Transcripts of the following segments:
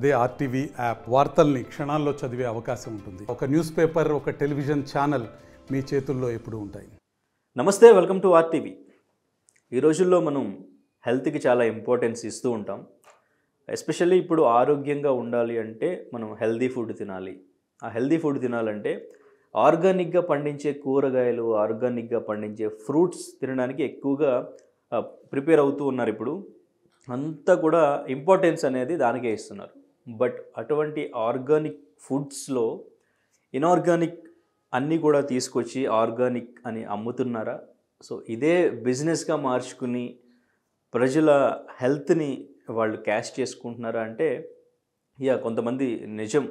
అదే RTV app వార్తల్ని క్షణాల్లో చదివే అవకాశం ఉంటుంది. ఒక న్యూస్ పేపర్, ఒక టెలివిజన్ ఛానల్ మీ చేతుల్లో ఎప్పుడూ ఉంటాయి. నమస్తే, వెల్కమ్ టు ఆర్టీవీ. ఈ రోజుల్లో మనం హెల్త్కి చాలా ఇంపార్టెన్స్ ఇస్తూ ఉంటాం. ఎస్పెషల్లీ ఇప్పుడు ఆరోగ్యంగా ఉండాలి అంటే మనం హెల్దీ ఫుడ్ తినాలి. ఆ హెల్దీ ఫుడ్ తినాలంటే ఆర్గానిక్గా పండించే కూరగాయలు, ఆర్గానిక్గా పండించే ఫ్రూట్స్ తినడానికి ఎక్కువగా ప్రిపేర్ అవుతూ ఉన్నారు. ఇప్పుడు అంతా కూడా ఇంపార్టెన్స్ అనేది దానికే ఇస్తున్నారు. బట్ అటువంటి ఆర్గానిక్ ఫుడ్స్లో ఇనార్గానిక్ అన్నీ కూడా తీసుకొచ్చి ఆర్గానిక్ అని అమ్ముతున్నారా? సో ఇదే బిజినెస్గా మార్చుకుని ప్రజల హెల్త్ని వాళ్ళు క్యాష్ చేసుకుంటున్నారా అంటే కొంతమంది నిజం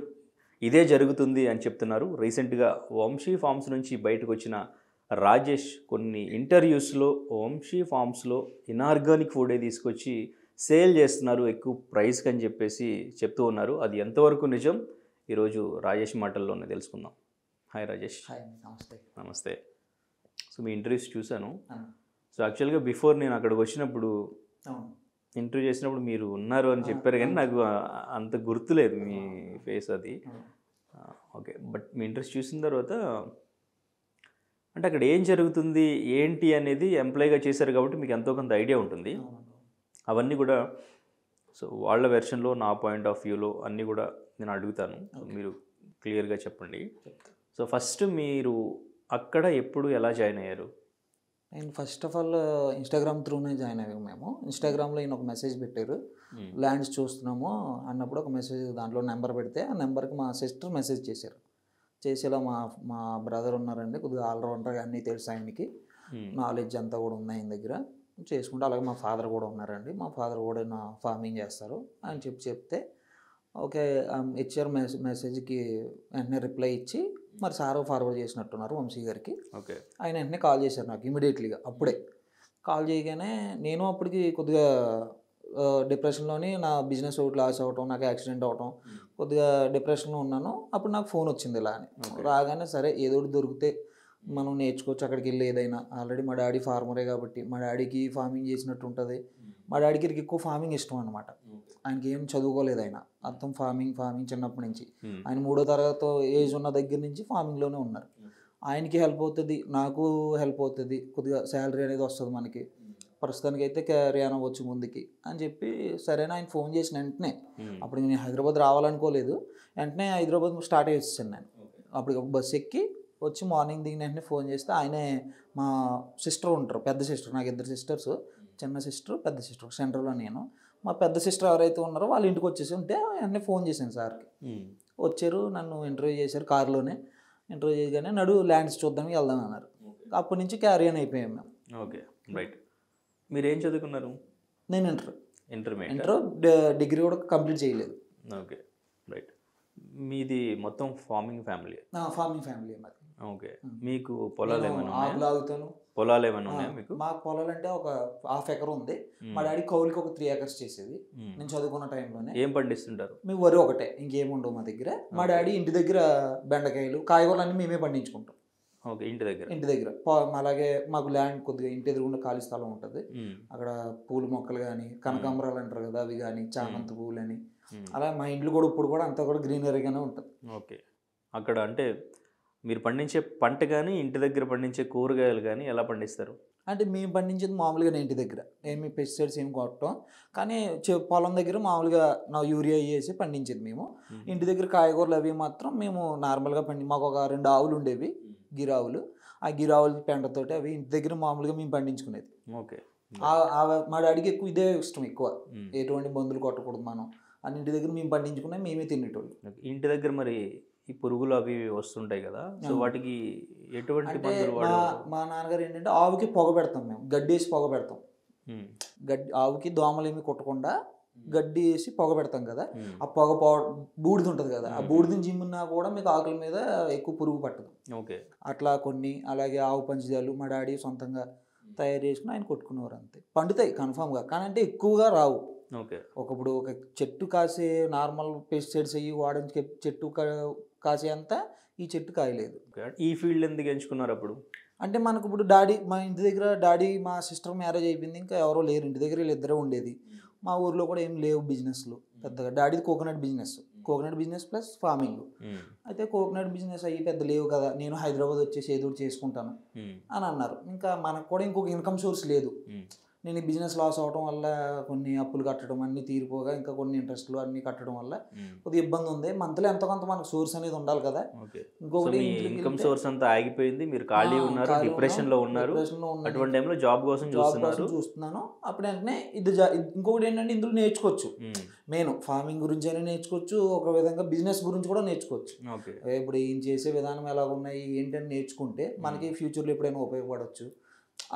ఇదే జరుగుతుంది అని చెప్తున్నారు. రీసెంట్గా వంశీ ఫార్మ్స్ నుంచి బయటకు వచ్చిన రాజేష్ కొన్ని ఇంటర్వ్యూస్లో వంశీ ఫార్మ్స్లో ఇనార్గానిక్ ఫుడే తీసుకొచ్చి సేల్ చేస్తున్నారు ఎక్కువ ప్రైస్కి అని చెప్పేసి చెప్తూ ఉన్నారు. అది ఎంతవరకు నిజం ఈరోజు రాజేష్ మాటల్లోనే తెలుసుకుందాం. హాయ్ రాజేష్. నమస్తే. నమస్తే. సో మీ ఇంటర్వ్యూస్ చూశాను. సో యాక్చువల్గా బిఫోర్ నేను అక్కడికి వచ్చినప్పుడు ఇంటర్వ్యూ చేసినప్పుడు మీరు ఉన్నారు అని చెప్పారు, కానీ నాకు అంత గుర్తులేదు మీ ఫేస్ అది. ఓకే, బట్ మీ ఇంటర్వ్యూస్ చూసిన తర్వాత అంటే అక్కడ ఏం జరుగుతుంది ఏంటి అనేది ఎంప్లాయ్గా చేశారు కాబట్టి మీకు ఎంతో కొంత ఐడియా ఉంటుంది. అవన్నీ కూడా సో వాళ్ళ వెర్షన్లో, నా పాయింట్ ఆఫ్ వ్యూలో అన్నీ కూడా నేను అడుగుతాను. మీరు క్లియర్గా చెప్పండి. సో ఫస్ట్ మీరు అక్కడ ఎప్పుడు ఎలా జాయిన్ అయ్యారు? నేను ఫస్ట్ ఆఫ్ ఆల్ ఇన్స్టాగ్రామ్ త్రూనే జాయిన్ అయ్యాము. మేము ఇన్స్టాగ్రామ్లో ఈయన ఒక మెసేజ్ పెట్టారు, ల్యాండ్స్ చూస్తున్నాము అన్నప్పుడు ఒక మెసేజ్ దాంట్లో నెంబర్ పెడితే ఆ నెంబర్కి మా సిస్టర్ మెసేజ్ చేశారు. చేసేలా మా బ్రదర్ ఉన్నారండి, కొద్దిగా ఆల్రౌండర్గా అన్నీ తెలుసు, ఆయనకి నాలెడ్జ్ అంతా కూడా ఉంది ఆయన దగ్గర, చేసుకుంటే అలాగే మా ఫాదర్ కూడా ఉన్నారండి, మా ఫాదర్ కూడా నా ఫార్మింగ్ చేస్తారు అని చెప్తే ఓకే ఇచ్చారు. మెసేజ్కి వెంటనే రిప్లై ఇచ్చి మరి సార్ ఫార్వర్డ్ చేసినట్టున్నారు వంశీ గారికి. ఓకే, ఆయన వెంటనే కాల్ చేశారు నాకు ఇమీడియట్లీగా. అప్పుడే కాల్ చేయగానే నేను అప్పటికి కొద్దిగా డిప్రెషన్లోని, నా బిజినెస్ ఒకటి లాస్ అవ్వటం, నాకు యాక్సిడెంట్ అవ్వటం, కొద్దిగా డిప్రెషన్లో ఉన్నాను. అప్పుడు నాకు ఫోన్ వచ్చింది ఇలా అని. రాగానే సరే ఏదో ఒకటి దొరికితే మనం నేర్చుకోవచ్చు అక్కడికి వెళ్ళి ఏదైనా. ఆల్రెడీ మా డాడీ ఫార్మరే కాబట్టి మా డాడీకి ఫార్మింగ్ చేసినట్టు ఉంటుంది. మా డాడీకి ఎక్కువ ఫార్మింగ్ ఇష్టం అనమాట. ఆయనకి ఏం చదువుకోలేదు, ఆయన అర్థం ఫార్మింగ్ చిన్నప్పటి నుంచి. ఆయన 3వ తరగతి ఏజ్ ఉన్న దగ్గర నుంచి ఫార్మింగ్లోనే ఉన్నారు. ఆయనకి హెల్ప్ అవుతుంది, నాకు హెల్ప్ అవుతుంది, కొద్దిగా శాలరీ అనేది వస్తుంది మనకి, ప్రస్తుతానికి అయితే క్యారీ అవ్వచ్చు ముందుకి అని చెప్పి సరేనా ఆయన ఫోన్ చేసిన వెంటనే, అప్పుడు నేను హైదరాబాద్ రావాలనుకోలేదు, వెంటనే హైదరాబాద్ స్టార్ట్ అయ్యి వచ్చాను నేను. అప్పుడు బస్సు ఎక్కి వచ్చి మార్నింగ్ దిగిన వెంటనే ఫోన్ చేస్తే ఆయనే మా సిస్టర్ ఉంటారు, పెద్ద సిస్టర్, నాకు 2 సిస్టర్స్, చిన్న సిస్టర్ పెద్ద సిస్టర్, సెంటర్లో నేను. మా పెద్ద సిస్టర్ ఎవరైతే ఉన్నారో వాళ్ళ ఇంటికి వచ్చేసి ఉంటే వెంటనే ఫోన్ చేశాను సార్కి. వచ్చారు, నన్ను ఇంటర్వ్యూ చేశారు కార్లోనే. ఇంటర్వ్యూ చేయగానే నడు ల్యాండ్స్ చూద్దానికి వెళ్దాం అన్నారు. అప్పటి నుంచి క్యారీ ఆన్ అయిపోయాం మేము. Okay, right. మీరు ఏం చదువుకున్నారు? నేను ఇంటర్ డిగ్రీ కూడా కంప్లీట్ చేయలేదు. Okay, right. మీది మొత్తం ఫార్మింగ్ ఫ్యామిలీ? ఫార్మింగ్ ఫ్యామిలీ మాది. ఓకే, మీకు పొలాలు ఏమైనా ఆగుతాను. పొలాలు ఏమైనా ఉన్నాయా మీకు? మాకు పొలాలు అంటే ఒక 1/2 ఎకర్ ఉంది. మా డాడీ కౌలుకి ఒక 3 acres చేసేది నేను చదువుకున్న టైంలోనే. ఏం పండిస్తుంటారు? మేము వరి ఒకటే, ఇంకేముండవు మా దగ్గర. మా డాడీ ఇంటి దగ్గర బెండకాయలు, కాయగూరలు అన్నీ మేమే పండించుకుంటాం. ఓకే, ఇంటి దగ్గర. అలాగే మాకు ల్యాండ్ కొద్దిగా ఇంటి ఎదురుగుండా ఖాళీ స్థలం ఉంటుంది. అక్కడ పూల మొక్కలు కానీ, కనకాంబరాలు అంటారు కదా, అవి కానీ, చామంతి పూలు అని, అలా మా ఇంట్లో కూడా ఇప్పుడు కూడా అంతా కూడా గ్రీనరీగానే ఉంటుంది. ఓకే, అక్కడ అంటే మీరు పండించే పంట కానీ, ఇంటి దగ్గర పండించే కూరగాయలు కానీ ఎలా పండిస్తారు? అంటే మేము పండించేది మామూలుగానే ఇంటి దగ్గర, ఏమి పెస్టిసైడ్స్ ఏమి కొట్టడం, కానీ పొలం దగ్గర మామూలుగా నా యూరియా వేసి పండించేది మేము. ఇంటి దగ్గర కాయగూరలు అవి మాత్రం మేము నార్మల్గా మాకు ఒక 2 ఆవులు ఉండేవి, గిరావులు. ఆ గిరావుల పెంటతోటి అవి ఇంటి దగ్గర మామూలుగా మేము పండించుకునేది. ఓకే, మా డాడీకి ఎక్కువ ఇదే ఇష్టం, ఎక్కువ ఎటువంటి మందులు కొట్టకూడదు మనం అని, ఇంటి దగ్గర మేము పండించుకునే మేమే తినేటోళ్ళు. ఇంటి దగ్గర మరి ఈ పురుగులు అవి వస్తుంటాయి కదా, సో వాటికి ఎటువంటి మందులు? మా నాన్నగారు ఏంటంటే ఆవుకి పొగ పెడతాం, మేము గడ్డి వేసి పొగ పెడతాం. ఆవుకి దోమలు ఏమి కొట్టకుండా గడ్డి వేసి పొగ పెడతాం కదా, ఆ పొగ బూడిద ఉంటుంది కదా, ఆ బూడిదని జిమ్మున్నా కూడా మీకు ఆకుల మీద ఎక్కువ పురుగు పట్టదు. ఓకే, అట్లా కొన్ని, అలాగే ఆవు పంచదాలు మా డాడీ సొంతంగా తయారు చేసుకుని ఆయన కొట్టుకునేవారు. అంతే, పండుతాయి కన్ఫామ్గా, కానీ అంటే ఎక్కువగా రావు. ఓకే, ఇప్పుడు ఒక చెట్టు కాసే నార్మల్ పెస్టిసైడ్స్ అయ్యి వాడించే చెట్టు కాసే అంతా ఈ చెట్టు కాయలేదు. ఈ ఫీల్డ్ ఎందుకు ఎంచుకున్నారు అప్పుడు? అంటే మనకు ఇప్పుడు డాడీ, మా ఇంటి దగ్గర డాడీ, మా సిస్టర్ మ్యారేజ్ అయిపోయింది, ఇంకా ఎవరో లేరు ఇంటి దగ్గర, వీళ్ళిద్దరే ఉండేది. మా ఊర్లో కూడా ఏం లేవు బిజినెస్లు, పెద్దగా. డాడీది కోకోనట్ బిజినెస్ ప్లస్ ఫార్మింగ్. అయితే కోకోనట్ బిజినెస్ అయ్యి పెద్ద లేవు కదా, నేను హైదరాబాద్ వచ్చేసి ఏదో ఒకటి చేసుకుంటాను అని అన్నారు. ఇంకా మనకు కూడా ఇంకొక ఇన్కమ్ సోర్స్ లేదు. నేను ఈ బిజినెస్ లాస్ అవడం వల్ల కొన్ని అప్పులు కట్టడం అన్నీ తీరిపోగా ఇంకా కొన్ని ఇంట్రెస్ట్లు అన్నీ కట్టడం వల్ల కొద్దిగా ఇబ్బంది ఉంది. మంత్లీ ఎంతో కొంత మనకు సోర్స్ అనేది ఉండాలి కదా. ఇంకొకటి ఇన్కమ్ సోర్స్ అంతా ఆగిపోయింది, మీరు ఖాళీ ఉన్నారు, డిప్రెషన్ లో ఉన్నారు. అటువంటి టైంలో జాబ్ కోసం చూస్తున్నాను. అప్పుడు వెంటనే ఇంకొకటి ఏంటంటే ఇందులో నేర్చుకోవచ్చు. మెయిన్ ఫార్మింగ్ గురించి అయినా నేర్చుకోవచ్చు, ఒక విధంగా బిజినెస్ గురించి కూడా నేర్చుకోవచ్చు. ఇప్పుడు ఏం చేసే విధానం ఎలా ఉన్నాయి ఏంటని నేర్చుకుంటే మనకి ఫ్యూచర్లో ఎప్పుడైనా ఉపయోగపడవచ్చు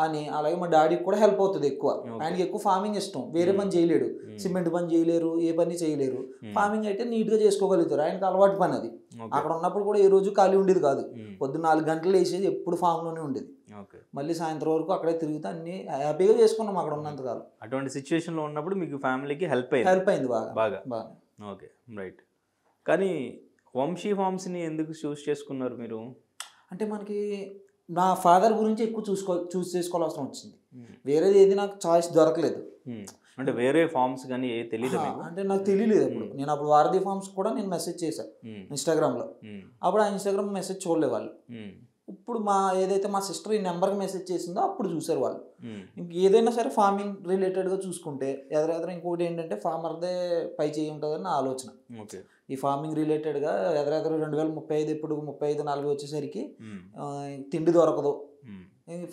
అని. అలాగే మా డాడీకి కూడా హెల్ప్ అవుతుంది ఎక్కువ. ఆయనకి ఎక్కువ ఫార్మింగ్ ఇష్టం, వేరే పని చేయలేడు, సిమెంట్ పని చేయలేరు, ఏ పని చేయలేరు. ఫార్మింగ్ అయితే నీట్గా చేసుకోగలుగుతారు, ఆయనకి అలవాటు పని అది. అక్కడ ఉన్నప్పుడు కూడా ఏ రోజు ఖాళీ ఉండేది కాదు. పొద్దున్న 4 గంటలు వేసేది ఎప్పుడు ఫామ్లోనే ఉండేది. మళ్ళీ సాయంత్రం వరకు అక్కడే తిరుగుతూ అన్ని హ్యాపీగా చేసుకున్నాం అక్కడ ఉన్నంతకాలం. అటువంటి సిచ్యువేషన్లో ఉన్నప్పుడు మీకు ఫ్యామిలీకి హెల్ప్ అయింది బాగా. Okay, right. కానీ వంశీ ఫార్మ్స్ని ఎందుకు చూస్ చేసుకున్నారు మీరు? అంటే మనకి నా ఫాదర్ గురించి ఎక్కువ చూస్ చేసుకోవాల్సిన వచ్చింది. వేరేది ఏది నాకు చాయిస్ దొరకలేదు. అంటే వేరే ఫార్మ్స్ కానీ తెలియదు అంటే నాకు తెలియలేదు అప్పుడు. నేను అప్పుడు వారధి ఫార్మ్స్ కూడా నేను మెసేజ్ చేశాను ఇన్స్టాగ్రామ్లో. అప్పుడు ఆ ఇన్స్టాగ్రామ్ మెసేజ్ చూడలే వాళ్ళు. ఇప్పుడు ఏదైతే మా సిస్టర్ ఈ నెంబర్కి మెసేజ్ చేసిందో అప్పుడు చూసారు వాళ్ళు. ఇంక ఏదైనా సరే ఫార్మింగ్ రిలేటెడ్గా చూసుకుంటే ఎదురెదర ఇంకొకటి ఏంటంటే ఫార్మర్దే పై చేయి ఉంటుందని నా ఆలోచన. ఈ ఫార్మింగ్ రిలేటెడ్గా ఎదురెదర 2035 ఇప్పుడు 35-40 వచ్చేసరికి తిండి దొరకదు,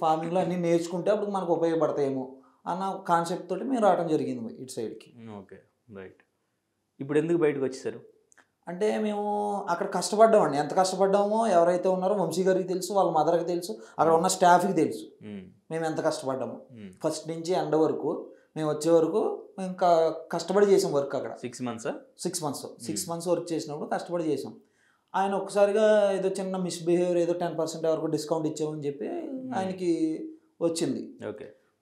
ఫార్మింగ్లో అన్నీ నేర్చుకుంటే అప్పుడు మనకు ఉపయోగపడతాయేమో అన్న కాన్సెప్ట్ తోటి మేము రావడం జరిగింది ఇటు సైడ్కి. Okay, right. ఇప్పుడు ఎందుకు బయటకు వచ్చేసారు? అంటే మేము అక్కడ కష్టపడ్డామండి. ఎంత కష్టపడ్డామో ఎవరైతే ఉన్నారో వంశీ గారికి తెలుసు, వాళ్ళ మదర్కి తెలుసు, అక్కడ ఉన్న స్టాఫ్కి తెలుసు మేము ఎంత కష్టపడ్డాము. ఫస్ట్ నుంచి ఎండ వరకు మేము వచ్చే వరకు ఇంకా కష్టపడి చేసాం వర్క్. అక్కడ 6 మంత్స్ వర్క్ చేసినప్పుడు కష్టపడి చేసాం. ఆయన ఒక్కసారిగా ఏదో చిన్న మిస్బిహేవియర్, ఏదో 10% వరకు డిస్కౌంట్ ఇచ్చామని చెప్పి ఆయనకి వచ్చింది.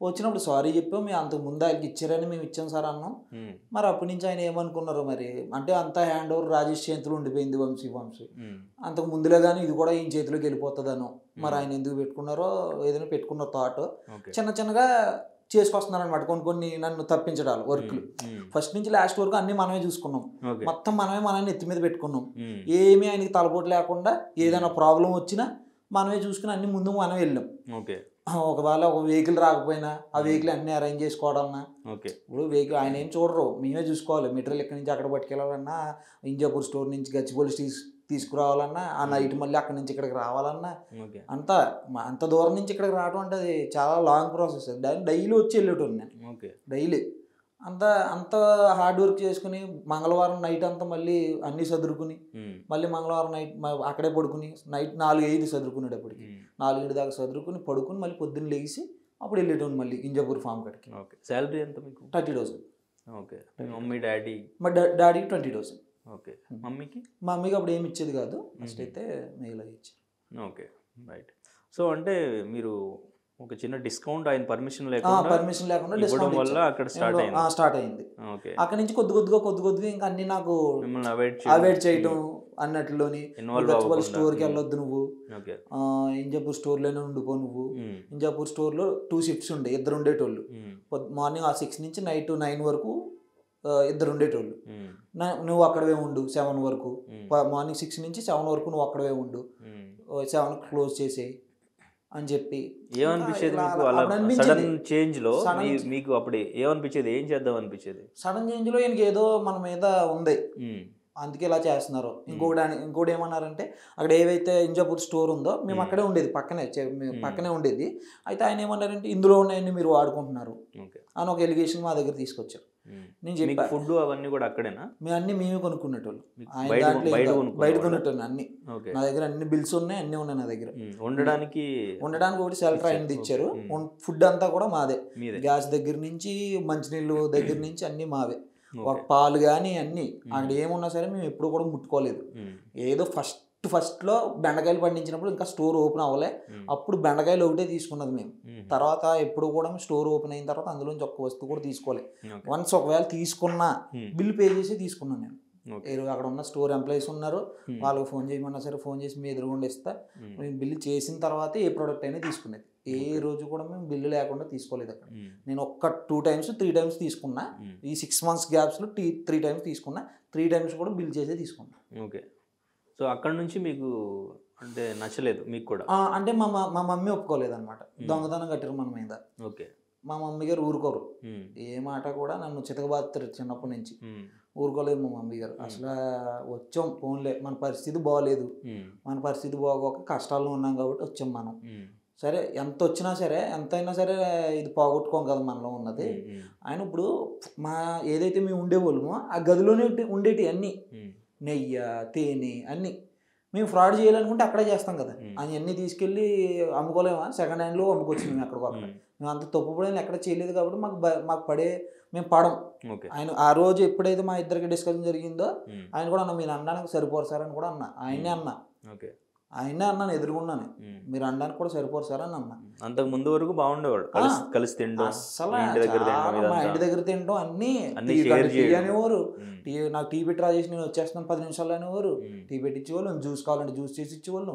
వచ్చినప్పుడు సారీ చెప్పాం, మేము అంతకు ముందు ఆయనకి ఇచ్చారని మేము ఇచ్చాం సార్ అన్నాం. మరి అప్పటి నుంచి ఆయన ఏమనుకున్నారు మరి, అంటే అంతా హ్యాండ్ ఓవర్ రాజేష్ చేతిలో ఉండిపోయింది వంశీ. అంతకు ముందులే కానీ ఇది కూడా ఈయన చేతిలోకి వెళ్ళిపోతుందనో మరి ఆయన ఎందుకు పెట్టుకున్నారో ఏదైనా పెట్టుకున్న థాట్ చిన్నగా చేసుకొస్తున్నారు అనమాట. కొన్ని నన్ను తప్పించడాలు వర్క్లు ఫస్ట్ నుంచి లాస్ట్ వరకు అన్ని మనమే చూసుకున్నాం. మొత్తం మనమే ఎత్తి మీద పెట్టుకున్నాం. ఏమీ ఆయనకి తలపోటు లేకుండా ఏదైనా ప్రాబ్లం వచ్చినా మనమే చూసుకుని అన్ని ముందు మనం వెళ్ళాం. ఒకవేళ ఒక వెహికల్ రాకపోయినా ఆ వెహికల్ అన్ని అరేంజ్ చేసుకోవడాలన్నా, ఇప్పుడు వెహికల్ ఆయన ఏం చూడరు, మేమే చూసుకోవాలి. మెటీరియల్ ఎక్కడి నుంచి అక్కడ పట్టుకెళ్ళాలన్నా, ఇంజాపూర్ స్టోర్ నుంచి గచ్చిబౌలి తీసుకురావాలన్నా, ఆ నైట్ మళ్ళీ అక్కడి నుంచి ఇక్కడికి రావాలన్నా, అంత దూరం నుంచి ఇక్కడికి రావడం అంటే అది చాలా లాంగ్ ప్రాసెస్. డైలీ వచ్చి వెళ్ళేటోని నేను డైలీ అంత హార్డ్ వర్క్ చేసుకుని మంగళవారం నైట్ అంతా మళ్ళీ అన్నీ సదురుకుని మళ్ళీ మంగళవారం నైట్ అక్కడే పడుకుని నైట్ 4-5 సదురుకునేటప్పటికి 4 దాకా సదురుకుని పడుకుని మళ్ళీ పొద్దున్న లేచి అప్పుడు వెళ్ళేటోని మళ్ళీ ఇంజాపూర్ ఫామ్ కడికి. శాలరీ ఎంత మీకు? 30,000. ఓకే. Mummy daddy? మా డాడీకి 20,000. ఓకే. మమ్మీకి అప్పుడు ఏమి ఇచ్చేది కాదు, ఫస్ట్ అయితే మెయిల్ ఇచ్చారు. Okay, right. సో అంటే మీరు ఒక చిన్న డిస్కౌంట్ ఆయన పర్మిషన్ లేకుండా ఇవ్వడం వల్ల అక్కడ స్టార్ట్ అయింది. అక్కడ నుంచి కొద్ది ఇంకా అన్ని నాకు అవాయిడ్ చేయడం అన్నట్లోని, స్టోర్కి వెళ్ళొద్దు నువ్వు, ఇంజాపూర్ స్టోర్లోనే ఉండిపో నువ్వు. ఇంజాపూర్ స్టోర్లో 2 షిఫ్ట్స్ ఉండే, 2 ఉండేటోళ్ళు. మార్నింగ్ 6 నుంచి నైట్ 9 వరకు 2 ఉండేటోళ్ళు. నువ్వు అక్కడే ఉండు 7 వరకు. మార్నింగ్ 6 నుంచి 7 వరకు నువ్వు అక్కడే ఉండు, 7 క్లోజ్ చేసేయి అని చెప్పి. ఏమనిపించేది మీకు అలా సడన్ చేంజ్ లో? మీకు అప్పుడు ఏమనిపించేది, ఏం చేద్దాం అనిపించేది? సడన్ చేంజ్ లో ఈయనకి ఏదో మన మీద ఉంది, అందుకే ఇలా చేస్తున్నారు. ఇంకోటి ఏమన్నారంటే అక్కడ ఏవైతే ఇంజాపూర్ స్టోర్ ఉందో మేము అక్కడే ఉండేది, పక్కనే ఉండేది. అయితే ఆయన ఏమన్నారంటే ఇందులో ఉన్నాయని మీరు వాడుకుంటున్నారు అని ఒక ఎలిగేషన్ మా దగ్గర తీసుకొచ్చారు. నేను చెప్పి ఫుడ్ అవన్నీ కూడా అక్కడేనా? మేమే కొనుక్కునేటోళ్ళు, ఆయన దాంట్లో బయట కొనేటోళ్ళు అన్ని. నా దగ్గర అన్ని బిల్స్ ఉన్నాయి, అన్ని ఉన్నాయి నా దగ్గర. ఉండడానికి ఒకటి షెల్టర్ అయింది ఇచ్చారు. ఫుడ్ అంతా కూడా మాదే, గ్యాస్ దగ్గర నుంచి మంచినీళ్ళు దగ్గర నుంచి అన్ని మావే. ఒక పాలు కానీ అన్ని అక్కడ ఏమున్నా సరే మేము ఎప్పుడు కూడా ముట్టుకోలేదు. ఏదో ఫస్ట్లో బెండకాయలు పండించినప్పుడు ఇంకా స్టోర్ ఓపెన్ అవ్వలే, అప్పుడు బెండకాయలు ఒకటే తీసుకున్నది మేము. తర్వాత ఎప్పుడు కూడా స్టోర్ ఓపెన్ అయిన తర్వాత అందులోంచి ఒక్క వస్తువు కూడా తీసుకోలేదు. వన్స్ ఒకవేళ తీసుకున్నా బిల్ పే చేసి తీసుకున్నాను నేను. అక్కడ ఉన్న స్టోర్ ఎంప్లాయీస్ ఉన్నారు, వాళ్ళకి ఫోన్ చేయమన్నా సరే ఫోన్ చేసి మీ ఎదురుగుండా ఇస్తా. మేము బిల్లు చేసిన తర్వాత ఏ ప్రోడక్ట్ అయినా తీసుకునేది. ఏ రోజు కూడా మేము బిల్లు లేకుండా తీసుకోలేదు అక్కడ. నేను ఒక్క 2 times 3 times తీసుకున్నా. ఈ 6 months గ్యాప్స్లో 3 times తీసుకున్నా. 3 times కూడా బిల్ చేసే తీసుకున్నా. ఓకే. సో అక్కడ నుంచి మీకు అంటే నచ్చలేదు మీకు కూడా? అంటే మా మమ్మీ ఒప్పుకోలేదు అనమాట. దొంగతనం కట్టారు మన మీద. ఓకే. మా మమ్మీ గారు ఊరుకోరు, ఏ మాట కూడా నన్ను చితకబాదుతారు చిన్నప్పటి నుంచి. ఊరుకోలేదు మా మమ్మీ గారు. అసలు వచ్చాం ఫోన్లే, మన పరిస్థితి బాగోలేదు, మన పరిస్థితి బాగోక కష్టాల్లో ఉన్నాం కాబట్టి వచ్చాం మనం. సరే ఎంత వచ్చినా సరే ఎంతైనా సరే ఇది పోగొట్టుకోం కదా మనలో ఉన్నది. ఆయన ఇప్పుడు ఏదైతే మేము ఉండేవాళ్ళమో ఆ గదిలోనే ఉండేటి అన్నీ, నెయ్యి తేనె అన్నీ మేము ఫ్రాడ్ చేయాలనుకుంటే అక్కడే చేస్తాం కదా. అవన్నీ తీసుకెళ్ళి అమ్ముకోలేమా? సెకండ్ హ్యాండ్లో అమ్ముకోవచ్చు మేము ఎక్కడికొక్కడ. మేము అంత తప్పుపడేది ఎక్కడ చేయలేదు కాబట్టి మాకు మేము పడం. ఆయన ఆ రోజు ఎప్పుడైతే మా ఇద్దరికి డిస్కషన్ జరిగిందో ఆయన కూడా అన్న, మీరు అనడానికి సరిపోరు సార్ అని కూడా అన్న. ఆయనే అన్న, ఆయనే అన్నాను ఎదురుగున్నాను, మీరు అనడానికి కూడా సరిపోరు సార్ అని అన్నా. అంతకు ముందు వరకు బాగుండేవాడు, కలిసి తింటాం, అసలు మా ఇంటి దగ్గర తింటాం అన్నీ అనేవారు. నాకు టీ పెట్టి రాజేసి నేను వచ్చేస్తున్నాను 10 నిమిషాలు అనేవారు. టీ పెట్టి ఇచ్చేవాళ్ళు, జ్యూస్ కావాలంటే జ్యూస్ చేసి ఇచ్చేవాళ్ళు.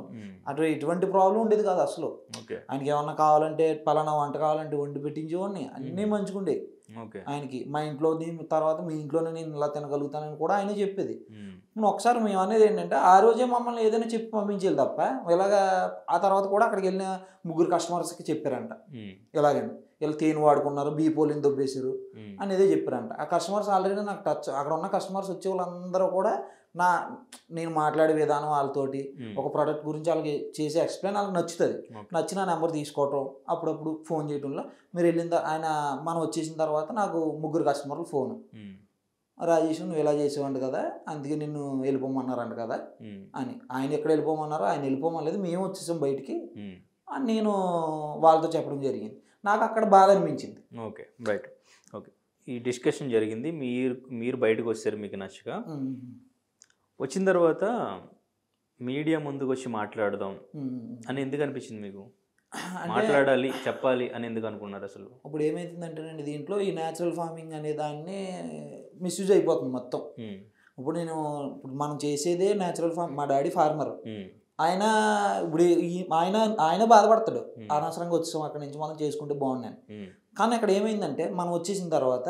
అటు ఎటువంటి ప్రాబ్లం ఉండేది కాదు అసలు. ఆయనకి ఏమన్నా కావాలంటే పలానా వంట కావాలంటే వండి పెట్టించేవాడిని. అన్నీ మంచిగుండేవి ఆయనకి. మా ఇంట్లో తర్వాత మీ ఇంట్లోనే నేను ఇలా తినగలుగుతానని కూడా ఆయనే చెప్పేది. ఒకసారి మేము అనేది ఏంటంటే ఆ రోజే మమ్మల్ని ఏదైనా చెప్పి పంపించేది తప్ప ఇలాగా ఆ తర్వాత కూడా అక్కడికి వెళ్ళిన 3 customers-కి చెప్పారంట, ఇలాగండి వీళ్ళు తేనె వాడుకున్నారు, బీపోలిని దొబ్బేశారు అనేదే చెప్పారంట. ఆ కస్టమర్స్ ఆల్రెడీ నాకు టచ్, అక్కడ ఉన్న కస్టమర్స్ వచ్చే వాళ్ళందరూ కూడా నేను మాట్లాడే విధానం వాళ్ళతోటి ఒక ప్రోడక్ట్ గురించి వాళ్ళకి చేసే ఎక్స్ప్లెయిన్ వాళ్ళకి నచ్చుతుంది. నచ్చిన నెంబర్ తీసుకోవటం, అప్పుడప్పుడు ఫోన్ చేయడంలో మీరు మనం వచ్చేసిన తర్వాత నాకు 3 customers ఫోను, రాజేష్ నువ్వు ఇలా చేసేవాడి కదా అందుకే నిన్ను వెళ్ళిపోమన్నారంట కదా అని. ఆయన ఎక్కడ వెళ్ళిపోమన్నారో ఆయన వెళ్ళిపోమలేదు, మేము వచ్చేసాం బయటికి అని నేను వాళ్ళతో చెప్పడం జరిగింది. నాకు అక్కడ బాధ అనిపించింది. Okay, right. ఓకే, ఈ డిస్కషన్ జరిగింది, మీరు బయటకు వచ్చారు మీకు నచ్చక. వచ్చిన తర్వాత మీడియా ముందుకు వచ్చి మాట్లాడదాం అని ఎందుకు అనిపించింది మీకు? మాట్లాడాలి, చెప్పాలి అని ఎందుకు అనుకున్నారు అసలు? ఇప్పుడు ఏమైతుందంటేనండి, దీంట్లో ఈ న్యాచురల్ ఫార్మింగ్ అనే దాన్ని మిస్యూజ్ అయిపోతుంది మొత్తం. ఇప్పుడు మనం చేసేదే న్యాచురల్ ఫార్మ్. మా డాడీ ఫార్మర్. ఆయన ఇప్పుడు ఆయన బాధపడతాడు, అనవసరంగా వచ్చాం అక్కడి నుంచి మనం చేసుకుంటే బాగున్నాను. కానీ అక్కడ ఏమైందంటే మనం వచ్చేసిన తర్వాత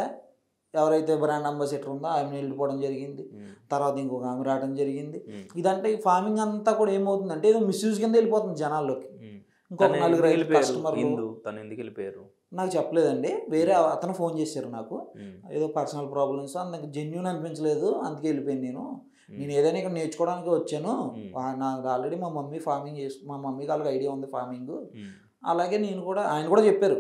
ఎవరైతే బ్రాండ్ అంబాసిడర్ ఉందో ఆమె వెళ్ళిపోవడం జరిగింది, తర్వాత ఇంకొక ఆమె రావడం జరిగింది. ఇదంటే ఈ ఫార్మింగ్ అంతా కూడా ఏమవుతుందంటే ఏదో మిస్యూజ్ కింద వెళ్ళిపోతుంది జనాల్లోకి. ఇంకొక 4-5 కస్టమర్లు నాకు చెప్పలేదండి, వేరే అతను ఫోన్ చేశారు నాకు, ఏదో పర్సనల్ ప్రాబ్లమ్స్, అందుకు జెన్యూన్ అనిపించలేదు అందుకే వెళ్ళిపోయాను. నేను ఏదైనా ఇక్కడ నేర్చుకోవడానికి వచ్చాను, నాకు ఆల్రెడీ మా మమ్మీ ఫార్మింగ్ మా మమ్మీకి వాళ్ళకి ఐడియా ఉంది ఫార్మింగ్. అలాగే నేను కూడా, ఆయన కూడా చెప్పారు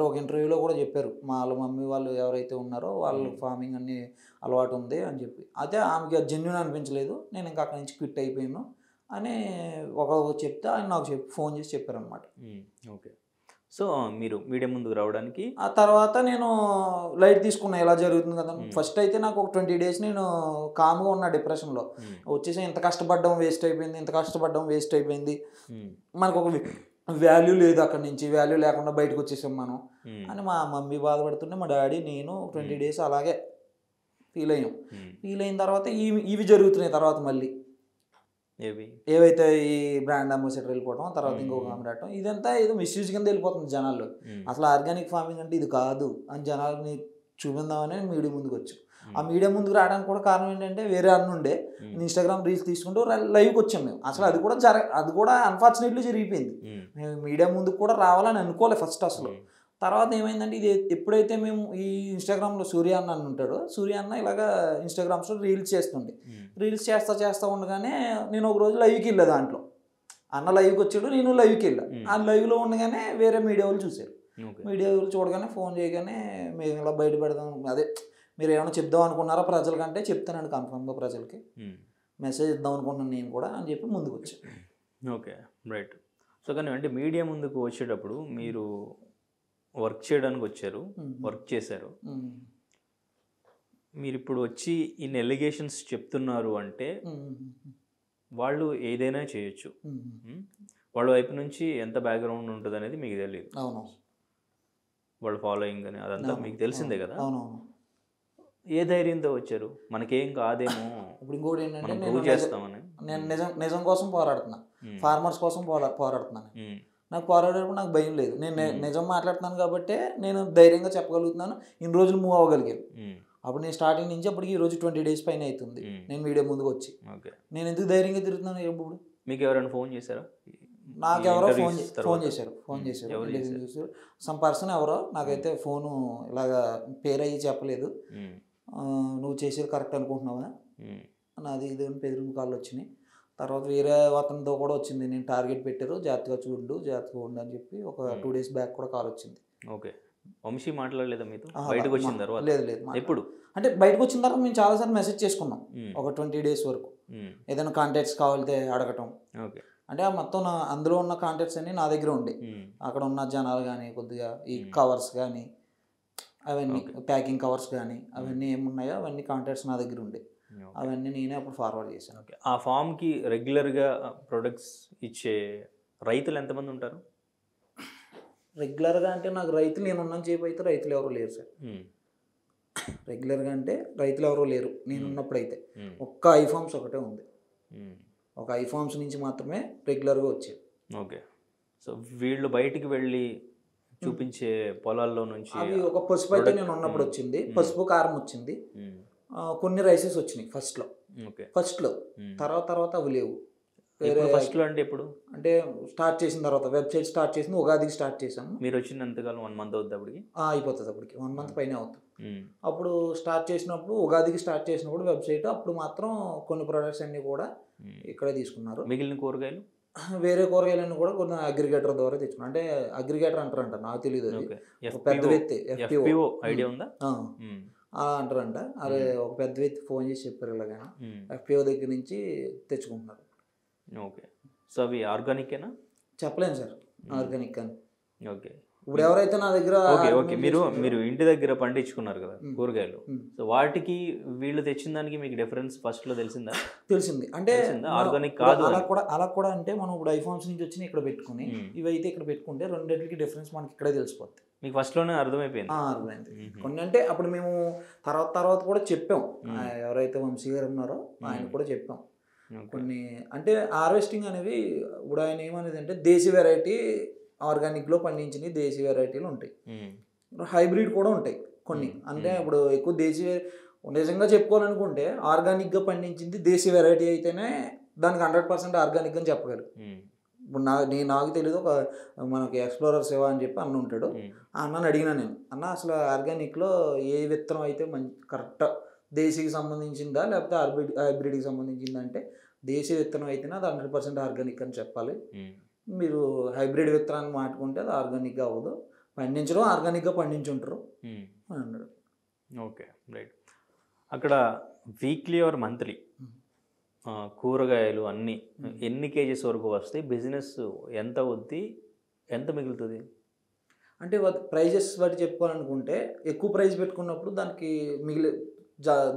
ఒక ఇంటర్వ్యూలో కూడా చెప్పారు, వాళ్ళ మమ్మీ వాళ్ళు ఎవరైతే ఉన్నారో వాళ్ళు ఫార్మింగ్ అన్ని అలవాటు ఉంది అని చెప్పి. అయితే ఆమెకి జెన్యూన్ అనిపించలేదు, నేను ఇంకా అక్కడి నుంచి క్విట్ అయిపోయాను అని చెప్తే ఆయన నాకు ఫోన్ చేసి చెప్పారనమాట. ఓకే, సో మీరు మీడియా ముందుకు రావడానికి ఆ తర్వాత నేను లైట్ తీసుకున్నా, ఎలా జరుగుతుంది కదా. ఫస్ట్ అయితే నాకు ఒక 20 days నేను కామ్గా ఉన్నా డిప్రెషన్లో. వచ్చేసి ఇంత కష్టపడ్డం వేస్ట్ అయిపోయింది, మనకు ఒక వాల్యూ లేదు, అక్కడి నుంచి వాల్యూ లేకుండా బయటకు వచ్చేసాం మనం అని మా మమ్మీ బాధపడుతుంటే మా డాడీ నేను 20 days అలాగే ఫీల్ అయిన తర్వాత ఇవి జరుగుతున్నాయి. తర్వాత మళ్ళీ ఏవైతే ఈ బ్రాండ్ అంబాసిడర్ వెళ్ళిపోవడం, తర్వాత ఇంకొక ఆమె రావటం, ఇదంతా ఏదో మిస్యూజ్ కింద వెళ్ళిపోతుంది జనాల్లో. అసలు ఆర్గానిక్ ఫార్మింగ్ అంటే ఇది కాదు అని జనాలని చూపిందామని మీడియా ముందుకు వచ్చాం. ఆ మీడియా ముందుకు రావడానికి కూడా కారణం ఏంటంటే వేరే ఉండే ఇన్స్టాగ్రామ్ రీల్స్ తీసుకుంటూ లైవ్కి వచ్చాం మేము. అసలు అది కూడా అన్ఫార్చునేట్లీ జరిగిపోయింది. మేము మీడియా ముందుకు కూడా రావాలని అనుకోలే ఫస్ట్ అసలు. తర్వాత ఏమైందంటే ఇది ఎప్పుడైతే మేము ఈ ఇన్స్టాగ్రామ్లో సూర్య అన్న ఉంటాడు, సూర్య అన్న ఇలాగా ఇన్స్టాగ్రామ్స్లో రీల్స్ చేస్తుండే. రీల్స్ చేస్తా ఉండగానే నేను ఒక రోజు లైవ్కి వెళ్ళా, దాంట్లో అన్న లైవ్కి వచ్చాడు, నేను లైవ్కి వెళ్ళా. ఆ లైవ్లో ఉండగానే వేరే మీడియా వాళ్ళు చూశారు. మీడియా వాళ్ళు చూడగానే ఫోన్ చేయగానే మేము ఇలా బయట పెడదాం, అదే మీరు ఏమైనా చెప్దాం అనుకున్నారా ప్రజలకంటే చెప్తానండి కన్ఫర్మ్గా ప్రజలకి మెసేజ్ ఇద్దాం అనుకుంటున్నాను నేను కూడా అని చెప్పి ముందుకు వచ్చాను. Okay, right. సో కానీ అంటే మీడియా ముందుకు వచ్చేటప్పుడు మీరు వర్క్ చేయడానికి వచ్చారు, వర్క్ చేశారు. మీరు ఇప్పుడు వచ్చి ఇన్ని ఎలిగేషన్స్ చెప్తున్నారు అంటే వాళ్ళు ఏదైనా చేయొచ్చు, వాళ్ళ వైపు నుంచి ఎంత బ్యాక్గ్రౌండ్ ఉంటుంది అనేది మీకు తెలియదు, వాళ్ళ ఫాలోయింగ్ అని అదంతా మీకు తెలిసిందే కదా. ఏ ధైర్యంతో వచ్చారు? మనకేం కాదేమో, ఇప్పుడు ఇంకోటి ఏంటంటే మనం నేను ప్రూవ్ చేస్తామని. నేను నిజం కోసం పోరాడుతున్నా, ఫార్మర్స్ కోసం పోరాడుతున్నాను. ఉమ్, నాకు పోరాడేటప్పుడు నాకు భయం లేదు, నేను నిజం మాట్లాడుతున్నాను కాబట్టి నేను ధైర్యంగా చెప్పగలుగుతున్నాను, ఇన్ని రోజులు మూవ్ అవ్వగలిగాను. ఉమ్, అప్పుడు నేను స్టార్టింగ్ నుంచి అప్పటికి ఈ రోజు 20 days పైన అవుతుంది నేను వీడియో ముందుకు వచ్చి. ఓకే. నేను ఎందుకు ధైర్యంగా తిరుగుతున్నాను ఇప్పుడు? మీకు ఎవరైనా ఫోన్ చేశారా? నాకు ఎవరో ఫోన్ తర్వాత? చేశారు ఎవరు ఇంటర్వ్యూ చేశారు. సమ్ పర్సన్ ఎవరో, నాకైతే ఫోను ఇలాగా పేరు అయ్యి చెప్పలేదు. ఉమ్, నువ్వు చేసేది కరెక్ట్ అనుకుంటున్నావా ఉమ్, నాది ఇది అని బెదిరింపు కాళ్ళు వచ్చినాయి. తర్వాత వేరే అతనితో కూడా వచ్చింది, నేను టార్గెట్ పెట్టారు, జాగ్రత్తగా చూడు జాగ్రత్తగా ఉండు అని చెప్పి ఒక 2 days బ్యాక్ కూడా కాల్ వచ్చింది. ఓకే. వంశీ మాట్లాడలేదా మీతో బయటకు వచ్చిన తర్వాత? లేదు ఎప్పుడు? అంటే బయటకు వచ్చిన తర్వాత మేము చాలాసార్లు మెసేజ్ చేసుకున్నాం, ఉమ్, ఒక 20 days వరకు. ఉమ్, ఏదైనా కాంటాక్ట్స్ కావాలితే అడగటం. ఓకే. అంటే ఆ మొత్తం అందులో ఉన్న కాంటాక్ట్స్ అన్నీ నా దగ్గర ఉండే, ఉమ్, అక్కడ ఉన్న జనాలు కానీ కొద్దిగా ఈ కవర్స్ కానీ అవన్నీ ప్యాకింగ్ కవర్స్ కానీ అవన్నీ ఏమున్నాయో అవన్నీ కాంటాక్ట్స్ నా దగ్గర ఉండే, అవన్నీ నేనే అప్పుడు ఫార్వర్డ్ చేశాను. ఓకే. ఆ ఫామ్కి రెగ్యులర్గా ప్రొడక్ట్స్ ఇచ్చే రైతులు ఎంతమంది ఉంటారు? రెగ్యులర్గా అంటే నాకు రైతులు నేను ఉన్న చేపు అయితే రైతులు ఎవరు లేరు సార్. ఉమ్, రెగ్యులర్గా అంటే రైతులు ఎవరో లేరు నేను ఉన్నప్పుడైతే. ఒక్క ఐఫామ్స్ ఒకటే ఉంది, ఉమ్, ఒక ఐఫామ్స్ నుంచి మాత్రమే రెగ్యులర్గా వచ్చేది. ఓకే. సో వీళ్ళు బయటికి వెళ్ళి చూపించే పొలాల్లో నుంచి అవి ఒక పసుపు అయితే నేను ఉన్నప్పుడు వచ్చింది, పసుపు కారం వచ్చింది, ఉమ్, కొన్ని రైసెస్ వచ్చినాయి ఫస్ట్లో. ఓకే. ఫస్ట్లో తర్వాత అవి లేవు. వేరే ఫస్ట్లో అంటే ఎప్పుడు? అంటే స్టార్ట్ చేసిన తర్వాత వెబ్సైట్ స్టార్ట్ చేసింది ఉగాదికి స్టార్ట్ చేసాము. మీరు వచ్చినంతకాలం 1 month అవుతుంది అప్పటికి? అయిపోతుంది అప్పటికి 1 month పైన అవుతుంది. ఉమ్, అప్పుడు స్టార్ట్ చేసినప్పుడు ఉగాదికి స్టార్ట్ చేసినప్పుడు వెబ్సైట్ అప్పుడు మాత్రం కొన్ని ప్రొడక్ట్స్ అన్నీ కూడా ఇక్కడే తీసుకున్నారు. మిగిలిన కూరగాయలు వేరే కూరగాయలన్నీ కూడా కొన్ని అగ్రిగేటర్ ద్వారా తెచ్చుకున్నాను. అంటే అగ్రిగేటర్ అంటారంట, నాకు తెలియదు అది. ఒక పెద్ద వ్యక్తి FPO ఐడియా ఉందా? అంటారంట. అదే ఒక పెద్ద వ్యక్తి ఫోన్ చేసి చెప్పారు ఇలాగైనా FPO దగ్గర నుంచి తెచ్చుకుంటున్నారు. ఓకే. సో అవి ఆర్గానికేనా? చెప్పలేను సార్ ఆర్గానిక్ అని. ఓకే. ఇప్పుడు ఎవరైతే నా దగ్గర ఓకే మీరు ఇంటి దగ్గర పండించుకున్నారు కదా కూరగాయలు, సో వాటికి వీళ్ళు తెచ్చిన దానికి మీకు డిఫరెన్స్ ఫస్ట్ లో తెలిసిందా? తెలిసింది. అంటే ఆర్గానిక్ కాదు అలా కూడా అంటే మనం ఇప్పుడు ఐఫోన్స్ నుంచి వచ్చి ఇక్కడ పెట్టుకుని ఇవైతే ఇక్కడ పెట్టుకుంటే రెండింటికి డిఫరెన్స్ మనకి ఇక్కడే తెలిసిపోద్ది. మీకు ఫస్ట్ లోనే అర్థమైపోయింది? అర్థమైంది. కొన్ని అంటే అప్పుడు మేము తర్వాత కూడా చెప్పాం, ఎవరైతే వంశీ గారు ఉన్నారో ఆయన కూడా చెప్పాం కొన్ని. అంటే హార్వెస్టింగ్ అనేవి ఇప్పుడు ఆయన ఏమనేది అంటే దేశీ వెరైటీ, ఆర్గానిక్లో పండించిన దేశీ వెరైటీలు ఉంటాయి, హైబ్రిడ్ కూడా ఉంటాయి కొన్ని. అంటే ఇప్పుడు ఎక్కువ దేశీ నిజంగా చెప్పుకోవాలనుకుంటే ఆర్గానిక్గా పండించింది దేశీ వెరైటీ అయితేనే దానికి 100% ఆర్గానిక్ అని చెప్పగలరు. ఇప్పుడు నాకు తెలియదు, ఒక మనకి ఎక్స్ప్లోరర్ సేవ అని చెప్పి అన్న ఉంటాడు, ఆ అన్నని అడిగినా నేను, అన్న అసలు ఆర్గానిక్లో ఏ విత్తనం అయితే కరెక్ట్ దేశీకి సంబంధించిందా లేకపోతే హైబ్రిడ్కి సంబంధించిందా అంటే దేశీ విత్తనం అయితేనే అది 100% ఆర్గానిక్ అని చెప్పాలి, మీరు హైబ్రిడ్ విత్తనాన్ని మాట్టుకుంటే అది ఆర్గానిక్గా అవ్వదు, పండించడం ఆర్గానిక్గా పండించుంటారు అని అన్నాడు. Okay, right. అక్కడ వీక్లీ ఆర్ మంత్లీ కూరగాయలు అన్నీ ఎన్ని కేజీస్ వరకు వస్తాయి? బిజినెస్ ఎంత అవుద్ది, ఎంత మిగులుతుంది? అంటే ప్రైజెస్ బట్టి చెప్పుకోవాలనుకుంటే ఎక్కువ ప్రైస్ పెట్టుకున్నప్పుడు దానికి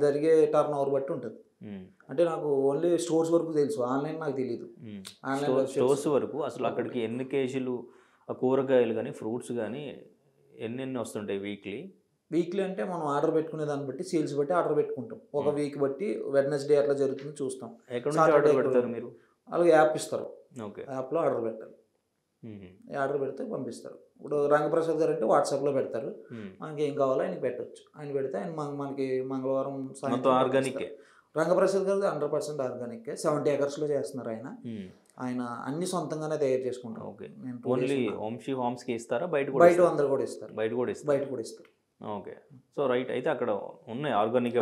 జరిగే టర్న్ ఓవర్ బట్టి ఉంటుంది. అంటే నాకు ఓన్లీ స్టోర్స్ వరకు తెలుసు, ఆన్లైన్ నాకు తెలియదు. స్టోర్స్ వరకు అసలు అక్కడికి ఎన్ని కేజీలు కూరగాయలు కానీ ఫ్రూట్స్ కానీ ఎన్ని వస్తుంటాయి వీక్లీ అంటే మనం ఆర్డర్ పెట్టుకునే దాన్ని బట్టి సేల్స్ బట్టి ఆర్డర్ పెట్టుకుంటాం. ఒక వీక్ బట్టి వెడ్నెస్డే అట్లా జరుగుతుంది చూస్తాం. ఎక్కడ నుంచి ఆర్డర్ పెడతారు మీరు? అలాగే యాప్ ఇస్తారు, ఓకే, యాప్లో ఆర్డర్ పెట్టాలి, ఆర్డర్ పెడితే పంపిస్తారు. ఇప్పుడు రంగప్రసాద్ గారు అంటే వాట్సాప్లో పెడతారు, మనకి ఏం కావాలో ఆయనకి పెట్టవచ్చు, ఆయన పెడితే ఆయన మనకి మంగళవారం సాయంత్రం ఆర్గానిక్. రంగప్రసాద్ గారు 100% ఆర్గానిక్, 70 acres చేస్తున్నారు ఆయన అన్ని సొంతంగానే తయారు చేసుకుంటారు. ఓన్లీ వంశీ ఫార్మ్స్కి ఇస్తారా? బయట అందరు కూడా ఇస్తారు, బయట కూడా ఇస్తారు. Okay, so right. అయితే అక్కడ ఉన్నాయి ఆర్గానిక్?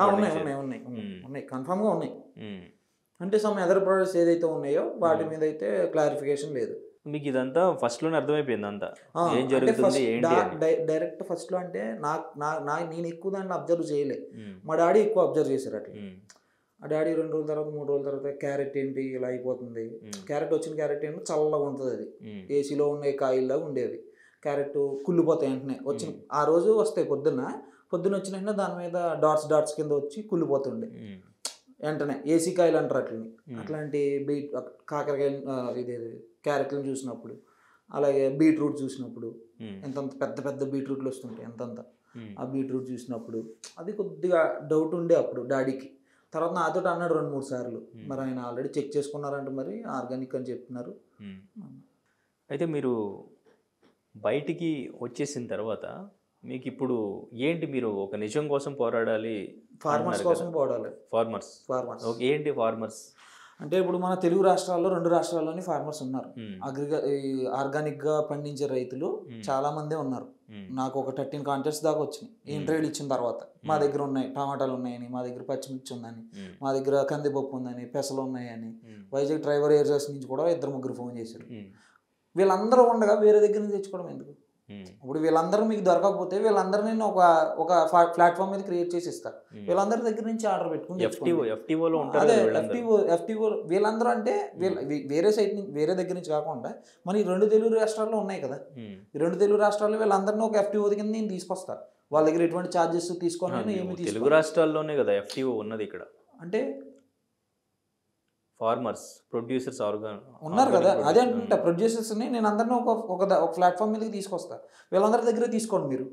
ఉన్నాయి కన్ఫామ్గా ఉన్నాయి. అంటే సమ్ అదర్ ప్రొడక్ట్స్ ఏదైతే ఉన్నాయో వాటి మీద అయితే క్లారిఫికేషన్ లేదు. మీకు ఇదంతా ఫస్ట్లోనే అర్థమైపోయింది అంతా ఏం జరుగుతుంది ఏంటి? డైరెక్ట్ ఫస్ట్లో అంటే నేను ఎక్కువ దాంట్లో అబ్జర్వ్ చేయలే, మా డాడీ ఎక్కువ అబ్జర్వ్ చేశారు అట్లా. ఆ డాడీ 2 రోజుల తర్వాత 3 రోజుల తర్వాత క్యారెట్ ఏంటి ఇలా అయిపోతుంది, వచ్చిన క్యారెట్ ఏంటి చల్లగా ఉంటుంది, అది ఏసీలో ఉండే కాయల్లాగా ఉండేవి, క్యారెట్ కుళ్ళిపోతాయి వెంటనే వచ్చిన ఆ రోజు వస్తాయి, పొద్దున్న వచ్చిన వెంటనే దాని మీద డాట్స్ కింద వచ్చి కుళ్ళిపోతుండే వెంటనే, ఏసీ కాయలు అంటారు అట్లని. అట్లాంటి కాకరకాయ ఇది క్యారెట్లను చూసినప్పుడు, అలాగే బీట్రూట్ చూసినప్పుడు ఎంత పెద్ద బీట్రూట్లు వస్తుంటాయి, ఎంతంత ఆ బీట్రూట్ చూసినప్పుడు అది కొద్దిగా డౌట్ ఉండే అప్పుడు డాడీకి. తర్వాత నాతో అన్నాడు 2-3 సార్లు. మరి ఆయన ఆల్రెడీ చెక్ చేసుకున్నారంటే మరి ఆర్గానిక్ అని చెప్తున్నారు. అయితే మీరు బయటికి వచ్చేసిన తర్వాత మీకు ఇప్పుడు ఏంటి, మీరు ఒక నిజం కోసం పోరాడాలి, ఫార్మర్స్ కోసం పోరాడాలి. ఫార్మర్స్ ఏంటి ఫార్మర్స్ అంటే ఇప్పుడు మన తెలుగు రాష్ట్రాల్లో 2 రాష్ట్రాల్లోని ఫార్మర్స్ ఉన్నారు. ఆర్గానిక్గా పండించే రైతులు చాలా మందే ఉన్నారు. నాకు ఒక 13 కాంటెస్ట్ దాకా వచ్చినాయి ఇంటర్వ్యూలు ఇచ్చిన తర్వాత. మా దగ్గర ఉన్నాయి టమాటాలు ఉన్నాయని, మా దగ్గర పచ్చిమిర్చి ఉందని, మా దగ్గర కందిపప్పు ఉందని, పెసలు ఉన్నాయని, వైజాగ్ ట్రైబల్ ఏరియాస్ నుంచి కూడా 2-3 ఫోన్ చేశారు. వీళ్ళందరూ ఉండగా వేరే దగ్గర నుంచి తెచ్చుకోవడం ఎందుకు? ఇప్పుడు వీళ్ళందరూ మీకు దొరకకపోతే వీళ్ళందరినీ ఒక ప్లాట్ఫామ్ మీద క్రియేట్ చేసి ఇస్తారు. వీళ్ళందరి దగ్గర నుంచి ఆర్డర్ పెట్టుకుని అదే ఎఫ్టీఓ వీళ్ళందరూ అంటే వేరే సైట్ నుంచి వేరే దగ్గర నుంచి కాకుండా మన ఈ 2 తెలుగు రాష్ట్రాల్లో ఉన్నాయి కదా, ఈ 2 తెలుగు రాష్ట్రాల్లో వీళ్ళందరినీ ఒక ఎఫ్టీఓ కింద నేను తీసుకొస్తాను. వాళ్ళ దగ్గర ఎటువంటి ఛార్జెస్ తీసుకొని ఏమి తెలుగు రాష్ట్రాల్లోనే కదా ఎఫ్టీఓ ఉన్నది ఇక్కడ. అంటే ఫార్మర్స్ ప్రొడ్యూసర్స్ ఉన్నారు కదా, అదే అనుకుంటా. ప్రొడ్యూసర్స్ని నేను అందరినీ ఒక ప్లాట్ఫామ్ మీదకి తీసుకొస్తా. వీళ్ళందరి దగ్గర తీసుకోండి మీరు.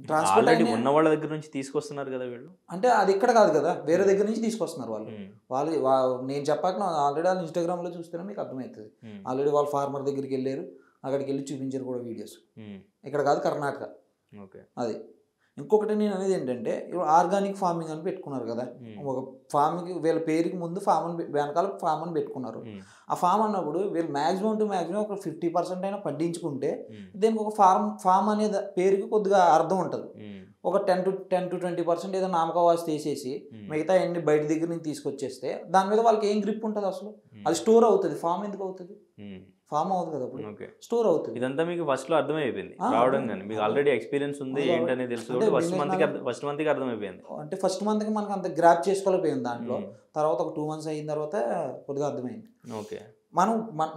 ట్రాన్స్పోర్ట్ ఉన్న వాళ్ళ దగ్గర నుంచి తీసుకొస్తున్నారు కదా వీళ్ళు. అంటే అది ఇక్కడ కాదు కదా, వేరే దగ్గర నుంచి తీసుకొస్తున్నారు వాళ్ళు. నేను చెప్పాక ఆల్రెడీ వాళ్ళు ఇన్స్టాగ్రామ్లో చూస్తేనే మీకు అర్థమవుతుంది. ఆల్రెడీ వాళ్ళు ఫార్మర్ దగ్గరికి వెళ్ళారు, అక్కడికి వెళ్ళి చూపించారు కూడా వీడియోస్. ఇక్కడ కాదు, కర్ణాటక. అది ఇంకొకటి నేను అనేది ఏంటంటే, ఇప్పుడు ఆర్గానిక్ ఫార్మింగ్ అని పెట్టుకున్నారు కదా, ఒక ఫార్మింగ్ వీళ్ళ పేరుకి ముందు ఫామ్ అని వెనకాల ఫామ్ అని పెట్టుకున్నారు. ఆ ఫామ్ అన్నప్పుడు వీళ్ళు మ్యాక్సిమం టు మ్యాక్సిమం ఒక 50% అయినా పండించుకుంటే దీనికి ఒక ఫామ్ అనే పేరుకి కొద్దిగా అర్థం ఉంటుంది. ఒక 10-20% ఏదో నామకవాసి తీసేసి మిగతా అన్ని బయట దగ్గర నుంచి తీసుకొచ్చేస్తే దాని మీద వాళ్ళకి ఏం గ్రిప్ ఉంటుంది అసలు? అది స్టోర్ అవుతుంది. ఫామ్ ఎందుకు అవుతుంది? ఫామ్ అవుతుంది కదా, అప్పుడు స్టోర్ అవుతుంది. ఇదంతా మీకు ఫస్ట్ లో అర్థమైపోయింది రావడం, కానీ మీకు ఆల్రెడీ ఎక్స్పీరియన్స్ ఉంది ఏంటనేది తెలుసు. ఫస్ట్ మంత్ కి అర్థమైపోయింది. అంటే ఫస్ట్ మంత్ కి మనకు అంత గ్రాప్ చేసుకోలేకపోయింది దాంట్లో. తర్వాత ఒక 2 months అయిన తర్వాత కొద్దిగా అర్థమైంది.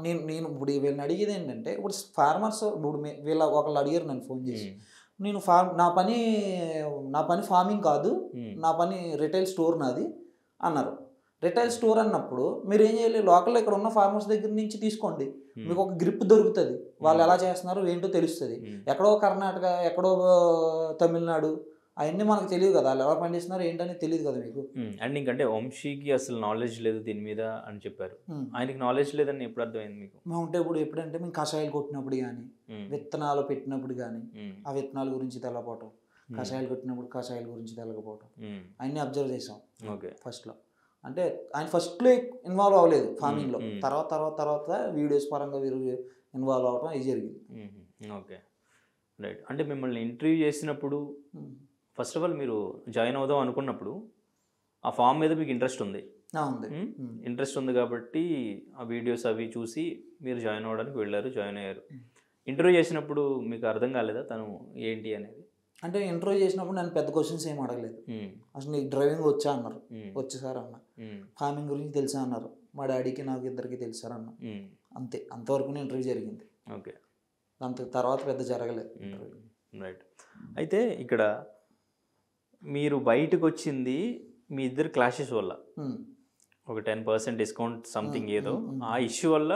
నేను ఇప్పుడు వీళ్ళని అడిగేది ఏంటంటే, ఇప్పుడు ఫార్మర్స్ ఇప్పుడు వీళ్ళ ఒకళ్ళు అడిగారు నన్ను ఫోన్ చేసి, నేను నా పని ఫార్మింగ్ కాదు, నా పని రిటైల్ స్టోర్ నాది అన్నారు. రిటైల్ స్టోర్ అన్నప్పుడు మీరు ఏం చేయాలి, లోకల్లో ఇక్కడ ఉన్న ఫార్మర్స్ దగ్గర నుంచి తీసుకోండి. మీకు ఒక గ్రిప్ దొరుకుతుంది, వాళ్ళు ఎలా చేస్తున్నారు ఏంటో తెలుస్తుంది. ఎక్కడో కర్ణాటక, ఎక్కడో తమిళనాడు అవన్నీ మనకు తెలియదు కదా, వాళ్ళు ఎలా పండిస్తున్నారు ఏంటనేది తెలియదు కదా మీకు. అండ్ ఇంకంటే వంశీకి అసలు నాలెడ్జ్ లేదు దీని మీద అని చెప్పారు. ఆయనకి నాలెడ్జ్ లేదని ఎప్పుడు అర్థమైంది మీకు? ఉంటే ఎప్పుడంటే మేము కషాయాలు కొట్టినప్పుడు కానీ, విత్తనాలు పెట్టినప్పుడు కానీ ఆ విత్తనాల గురించి తెలపటం, కషాయాలు కొట్టినప్పుడు కషాయాల గురించి తెలకపోవటం అన్నీ అబ్జర్వ్ చేసాం ఫస్ట్లో. అంటే ఆయన ఫస్ట్లో ఇన్వాల్వ్ అవ్వలేదు ఫార్మింగ్లో, తర్వాత వీడియోస్ పరంగా ఇన్వాల్వ్ అవ్వడం అది జరిగింది. Okay, right. అంటే మిమ్మల్ని ఇంటర్వ్యూ చేసినప్పుడు ఫస్ట్ ఆఫ్ ఆల్ మీరు జాయిన్ అవుదాం అనుకున్నప్పుడు ఆ ఫామ్ మీద మీకు ఇంట్రెస్ట్ ఉంది. ఇంట్రెస్ట్ ఉంది కాబట్టి ఆ వీడియోస్ అవి చూసి మీరు జాయిన్ అవ్వడానికి వెళ్ళారు, జాయిన్ అయ్యారు. ఇంటర్వ్యూ చేసినప్పుడు మీకు అర్థం కాలేదా తను ఏంటి అనేది? అంటే ఇంటర్వ్యూ చేసినప్పుడు నన్ను పెద్ద క్వశ్చన్స్ ఏం అడగలేదు. అసలు నీకు డ్రైవింగ్ వచ్చా అన్నారు, వచ్చి సార్ అన్న. ఫార్మింగ్ గురించి తెలుసా అన్నారు, మా డాడీకి నాకు ఇద్దరికి తెలుసారు అన్న. అంతే, అంతవరకు ఇంటర్వ్యూ జరిగింది. ఓకే, అంత తర్వాత పెద్ద జరగలేదు. రైట్. అయితే ఇక్కడ మీరు బయటకు వచ్చింది మీ ఇద్దరు క్లాషెస్ వల్ల, ఒక 10% డిస్కౌంట్ సంథింగ్ ఏదో ఆ ఇష్యూ వల్ల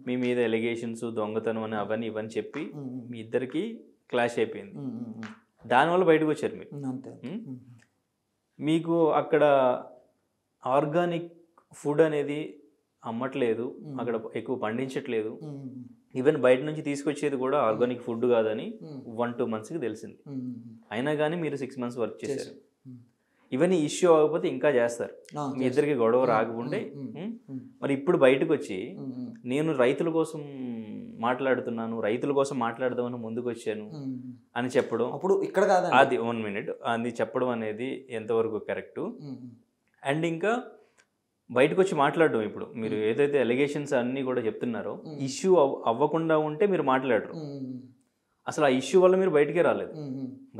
మీ మీద ఎలిగేషన్స్, దొంగతనం అని అవన్నీ ఇవన్నీ చెప్పి మీ ఇద్దరికి క్లాష్ అయిపోయింది. దానివల్ల బయటకు వచ్చారు మీరు. మీకు అక్కడ ఆర్గానిక్ ఫుడ్ అనేది అమ్మట్లేదు, అక్కడ ఎక్కువ పండించట్లేదు, ఈవెన్ బయట నుంచి తీసుకొచ్చేది కూడా ఆర్గానిక్ ఫుడ్ కాదని 1-2 monthsకి తెలిసింది. అయినా కానీ మీరు 6 months వర్క్ చేశారు. ఇవన్నీ ఇష్యూ అవ్వకపోతే ఇంకా చేస్తారు, మీ ఇద్దరికి గొడవ రాకపోతే. మరి ఇప్పుడు బయటకు వచ్చి నేను రైతుల కోసం మాట్లాడుతున్నాను, రైతుల కోసం మాట్లాడదామని ముందుకు వచ్చాను అని చెప్పడం, అప్పుడు ఇక్కడ కాదు అది 1 minute అది చెప్పడం అనేది ఎంతవరకు కరెక్టు? అండ్ ఇంకా బయటకు వచ్చి మాట్లాడడం, ఇప్పుడు మీరు ఏదైతే ఎలిగేషన్స్ అన్నీ కూడా చెప్తున్నారో ఇష్యూ అవ్వకుండా ఉంటే మీరు మాట్లాడరు. అసలు ఆ ఇష్యూ వల్ల మీరు బయటకే రాలేదు.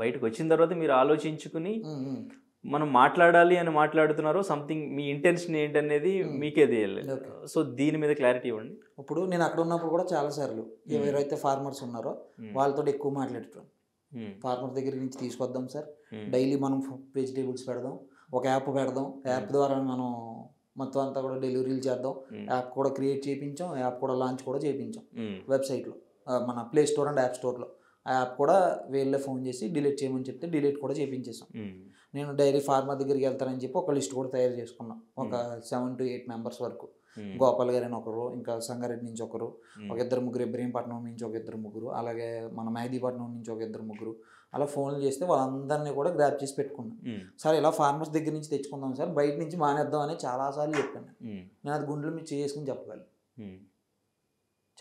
బయటకు వచ్చిన తర్వాత మీరు ఆలోచించుకుని మనం మాట్లాడాలి అని మాట్లాడుతున్నారో సంథింగ్ మీ ఇంటెన్షన్ ఏంటనేది మీకే తెలియలేదు. సో దీని మీద క్లారిటీ ఇవ్వండి. ఇప్పుడు నేను అక్కడ ఉన్నప్పుడు కూడా చాలాసార్లు ఎవరైతే ఫార్మర్స్ ఉన్నారో వాళ్ళతో ఎక్కువ మాట్లాడుతాం. ఫార్మర్ దగ్గర నుంచి తీసుకొద్దాం సార్, డైలీ మనం వెజిటేబుల్స్ పెడదాం, ఒక యాప్ పెడదాం, యాప్ ద్వారా మనం మొత్తం అంతా కూడా డెలివరీలు చేద్దాం, యాప్ కూడా క్రియేట్ చేయించాం, యాప్ కూడా లాంచ్ కూడా చేయించాం వెబ్సైట్లో, మన ప్లే స్టోర్ అండ్ యాప్ స్టోర్లో. ఆ యాప్ కూడా వీళ్ళే ఫోన్ చేసి డిలీట్ చేయమని చెప్తే డిలీట్ కూడా చేయించేసాం. నేను డైరీ ఫార్మర్ దగ్గరికి వెళ్తానని చెప్పి ఒక లిస్ట్ కూడా తయారు చేసుకున్నాం, ఒక 7 to 8 మెంబర్స్ వరకు. గోపాల్ గారు అని ఒకరు, ఇంకా సంగారెడ్డి నుంచి ఒకరు, ఒక 2-3, ఇబ్రహీంపట్నం నుంచి ఒక 2-3, అలాగే మన మెహదీపట్నం నుంచి ఒక 2-3, అలా ఫోన్లు చేస్తే వాళ్ళందరినీ కూడా గ్రాప్ చేసి పెట్టుకున్నాను. సార్ ఇలా ఫార్మర్స్ దగ్గర నుంచి తెచ్చుకుందాం సార్, బయట నుంచి మానేద్దాం అని చాలాసార్లు చెప్పాను. నేను అది గుండెలు మీరు చేసుకుని చెప్పగలను.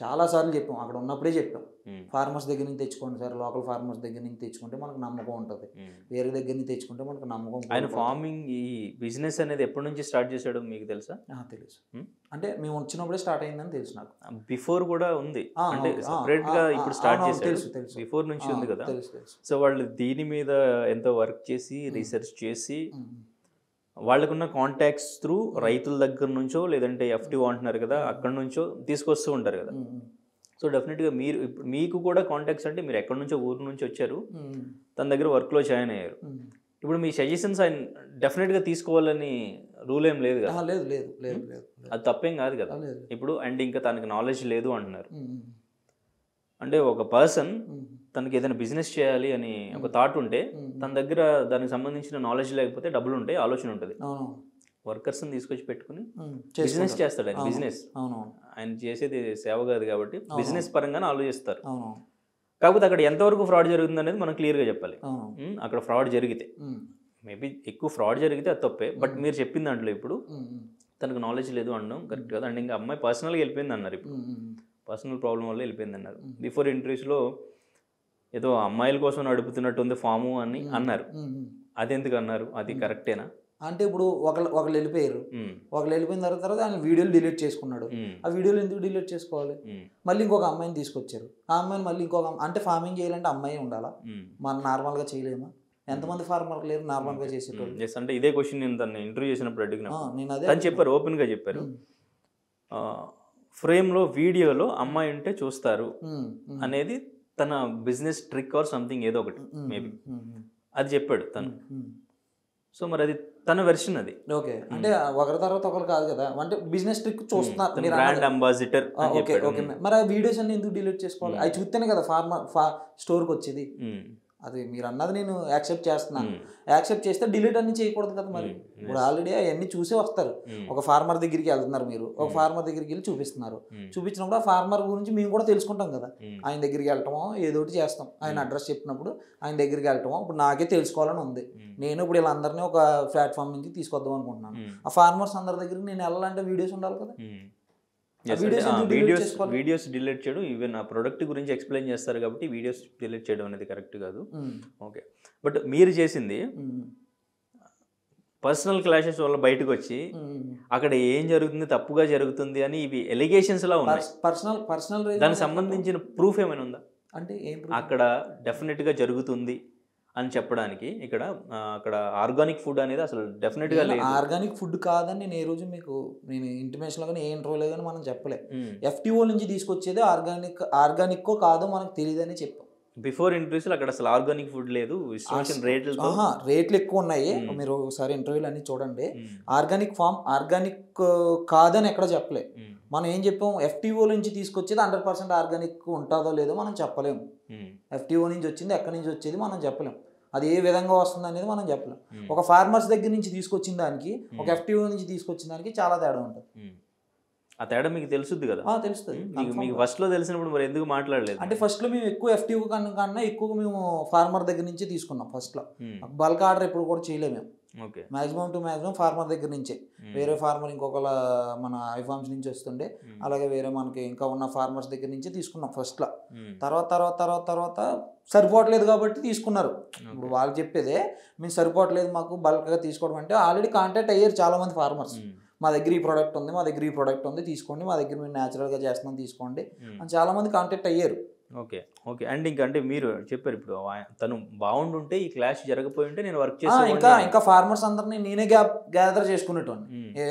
చాలాసార్లు చెప్పాం, అక్కడ ఉన్నప్పుడే చెప్పాం, ఫార్మర్స్ దగ్గర నుంచి తెచ్చుకోండి సార్, లోకల్ ఫార్మర్స్ దగ్గర నుంచి తెచ్చుకుంటే మనకు నమ్మకం ఉంటుంది, వేరే దగ్గర నుంచి తెచ్చుకుంటే మనకు నమ్మకం. ఆయన ఫార్మింగ్ ఈ బిజినెస్ అనేది ఎప్పటి నుంచి స్టార్ట్ చేశాడు మీకు తెలుసా? తెలుసు, అంటే మేము వచ్చినప్పుడే స్టార్ట్ అయిందని తెలుసు నాకు. బిఫోర్ కూడా ఉంది అంటే సెపరేట్ గా ఇప్పుడు స్టార్ట్ చేశాడు, బిఫోర్ నుంచి ఉంది కదా. సో వాళ్ళు దీని మీద ఎంతో వర్క్ చేసి రీసెర్చ్ చేసి వాళ్ళకున్న కాంటాక్ట్స్ త్రూ రైతుల దగ్గర నుంచో లేదంటే FTO అంటున్నారు కదా అక్కడ నుంచో తీసుకొస్తూ ఉంటారు కదా. సో డెఫినెట్గా మీరు ఇప్పుడు మీకు కూడా కాంటాక్ట్స్ అంటే మీరు ఎక్కడి నుంచో ఊరు నుంచి వచ్చారు, తన దగ్గర వర్క్లో జాయిన్ అయ్యారు. ఇప్పుడు మీ సజెషన్స్ ఆయన డెఫినెట్గా తీసుకోవాలని రూల్ ఏం లేదు కదా? లేదు లేదు లేదు లేదు, అది తప్పేం కాదు కదా ఇప్పుడు. అండ్ ఇంకా తనకి నాలెడ్జ్ లేదు అంటున్నారు అంటే ఒక పర్సన్ తనకి ఏదైనా బిజినెస్ చేయాలి అని ఒక థాట్ ఉంటే తన దగ్గర దానికి సంబంధించిన నాలెడ్జ్ లేకపోతే డబ్బులు ఉంటాయి, ఆలోచన ఉంటుంది, వర్కర్స్ని తీసుకొచ్చి పెట్టుకుని బిజినెస్ చేస్తాడు. ఆయన బిజినెస్ ఆయన చేసేది సేవ కాదు కాబట్టి బిజినెస్ పరంగానే ఆలోచిస్తారు. కాకపోతే అక్కడ ఎంతవరకు ఫ్రాడ్ జరుగుతుంది అనేది మనం క్లియర్గా చెప్పాలి. అక్కడ ఫ్రాడ్ జరిగితే మేబీ ఎక్కువ ఫ్రాడ్ జరిగితే అది తప్పే, బట్ మీరు చెప్పిన దాంట్లో ఇప్పుడు తనకు నాలెడ్జ్ లేదు అనడం కరెక్ట్ కదా. అండ్ ఇంకా అమ్మాయి పర్సనల్గా వెళ్ళిపోయింది అన్నారు, ఇప్పుడు పర్సనల్ ప్రాబ్లం వల్ల వెళ్ళిపోయింది అన్నారు. బిఫోర్ ఇంటర్వ్యూస్లో ఏదో అమ్మాయిల కోసం నడుపుతున్నట్టు ఉంది ఫాము అని అన్నారు. అది ఎందుకు అన్నారు? అది కరెక్టేనా? అంటే ఇప్పుడు ఒకళ్ళు వెళ్ళిపోయారు, ఒకళ్ళు వెళ్ళిపోయిన తర్వాత ఆయన వీడియోలు డిలీట్ చేసుకున్నాడు. ఆ వీడియోలు ఎందుకు డిలీట్ చేసుకోవాలి? మళ్ళీ ఇంకొక అమ్మాయిని తీసుకొచ్చారు, ఆ అమ్మాయిని మళ్ళీ ఇంకొక అంటే ఫార్మింగ్ చేయాలంటే అమ్మాయి ఉండాలా? మనం నార్మల్గా చేయలేమా? ఎంతమంది ఫార్మర్ లేరు నార్మల్గా చేసేటోళ్ళు? అంటే ఇదే క్వశ్చన్ నేను తను ఇంటర్వ్యూ చేసినప్పుడు అడిగినా, తను చెప్పారు, ఓపెన్గా చెప్పారు, ఫ్రేమ్లో వీడియోలో అమ్మాయి ఉంటే చూస్తారు అనేది తన బిజినెస్ ట్రిక్ ఆర్ సంథింగ్ ఏదో ఒకటి మేబీ అది చెప్పాడు తను. సో మరి అది తన వెర్షన్ అది. ఓకే, అంటే ఒకరి తర్వాత ఒకరు కాదు కదా, అంటే బిజినెస్ ట్రిక్ చూస్తున్నారు, బ్రాండ్ అంబాసిడర్. ఓకే ఓకే, మరి ఆ వీడియోస్ అన్ని ఎందుకు డిలీట్ చేసుకోవాలి? అవి చూస్తేనే కదా స్టోర్కి వచ్చేది. అది మీరు అన్నది నేను యాక్సెప్ట్ చేస్తున్నాను, యాక్సెప్ట్ చేస్తే డిలీట్ అన్ని చేయకూడదు కదా. మరి ఇప్పుడు ఆల్రెడీ అవన్నీ చూసే వస్తారు. ఒక ఫార్మర్ దగ్గరికి వెళ్తున్నారు, మీరు ఒక ఫార్మర్ దగ్గరికి వెళ్ళి చూపిస్తున్నారు, చూపించినప్పుడు ఆ ఫార్మర్ గురించి మేము కూడా తెలుసుకుంటాం కదా. ఆయన దగ్గరికి వెళ్ళటమో ఏదో ఒకటి చేస్తాం, ఆయన అడ్రస్ చెప్పినప్పుడు ఆయన దగ్గరికి వెళ్ళటమో. ఇప్పుడు నాకే తెలుసుకోవాలని ఉంది, నేను ఇప్పుడు వీళ్ళందరినీ ఒక ప్లాట్ఫామ్ నుంచి తీసుకొద్దాం అనుకుంటున్నాను. ఆ ఫార్మర్స్ అందరి దగ్గరికి నేను వెళ్ళాలంటే వీడియోస్ ఉండాలి కదా. వీడియోస్ డిలీట్ చేయడం, ఈవెన్ ఆ ప్రొడక్ట్ గురించి ఎక్స్ప్లెయిన్ చేస్తారు కాబట్టి వీడియోస్ డిలీట్ చేయడం అనేది కరెక్ట్ కాదు. ఓకే, బట్ మీరు చేసింది పర్సనల్ క్లాషెస్ వల్ల బయటకు వచ్చి అక్కడ ఏం జరుగుతుంది, తప్పుగా జరుగుతుంది అని ఇవి ఎలిగేషన్స్ లా ఉన్నాయి. పర్సనల్ దానికి సంబంధించిన ప్రూఫ్ ఏమైనా ఉందా? అంటే అక్కడ డెఫినెట్గా జరుగుతుంది అని చెప్పడానికి ఇక్కడ అక్కడ ఆర్గానిక్ ఫుడ్ అనేది అసలు డెఫినెట్గా లేదు. ఆర్గానిక్ ఫుడ్ కాదని నేను ఏ రోజు మీకు నేను ఇంటిమేషన్లో కానీ ఏ ఇంటర్వ్యూలో కానీ మనం చెప్పలే. FTO నుంచి తీసుకొచ్చేది ఆర్గానిక్కో కాదో మనకు తెలియదని చెప్పాం. బిఫోర్ ఇంటర్వ్యూస్లో అక్కడ అసలు ఆర్గానిక్ ఫుడ్ లేదు, రేట్లు ఎక్కువ ఉన్నాయి. మీరు ఒకసారి ఇంటర్వ్యూలు అన్ని చూడండి. ఆర్గానిక్ కాదని ఎక్కడ చెప్పలే. మనం ఏం చెప్పాం, FTO నుంచి తీసుకొచ్చేది 100% ఆర్గానిక్ ఉంటుందో లేదో మనం చెప్పలేము. FTO నుంచి వచ్చింది ఎక్కడి నుంచి వచ్చేది మనం చెప్పలేం, అది ఏ విధంగా వస్తుంది అనేది మనం చెప్పలేం. ఒక ఫార్మర్స్ దగ్గర నుంచి తీసుకొచ్చిన దానికి ఒక FTO నుంచి తీసుకొచ్చిన దానికి చాలా తేడా ఉంటుంది. ఆ తేడా మీకు తెలుసుద్ది కదా? తెలుస్తుంది. మీకు ఫస్ట్లో తెలిసినప్పుడు మరి ఎందుకు మాట్లాడలేదు? అంటే ఫస్ట్లో మేము ఎక్కువ FTO కన్నా ఎక్కువ మేము ఫార్మర్ దగ్గర నుంచి తీసుకున్నాం. ఫస్ట్లో బల్క్ ఆర్డర్ ఎప్పుడు కూడా చేయలేము మేము. మ్యాక్సిమం టు మ్యాక్సిమం ఫార్మర్ దగ్గర నుంచే. వేరే ఫార్మర్ ఇంకొకలా మన ఐఫార్మ్స్ నుంచి వస్తుండే, అలాగే వేరే మనకి ఇంకా ఉన్న ఫార్మర్స్ దగ్గర నుంచి తీసుకున్నాం ఫస్ట్లో. తర్వాత సరిపోవట్లేదు కాబట్టి తీసుకున్నారు. ఇప్పుడు వాళ్ళు చెప్పేదే మేము సరిపోవట్లేదు మాకు బల్క్గా తీసుకోవడం అంటే ఆల్రెడీ కాంటాక్ట్ అయ్యారు చాలామంది ఫార్మర్స్. మా దగ్గర ఈ ప్రోడక్ట్ ఉంది, మా దగ్గర ఈ ప్రోడక్ట్ ఉంది, తీసుకోండి, మా దగ్గర మేము న్యాచురల్గా చేస్తున్నాం తీసుకోండి అని చాలామంది కాంటాక్ట్ అయ్యారు. ఓకే ఓకే, అండ్ ఇంకా అంటే మీరు చెప్పారు ఇప్పుడు తను బాగుండుంటే ఈ క్లాష్ జరగపోయి ఉంటే నేను వర్క్ చేస్తాను. ఇంకా ఫార్మర్స్ అందరినీ నేనే గ్యాదర్ చేసుకునేటోని.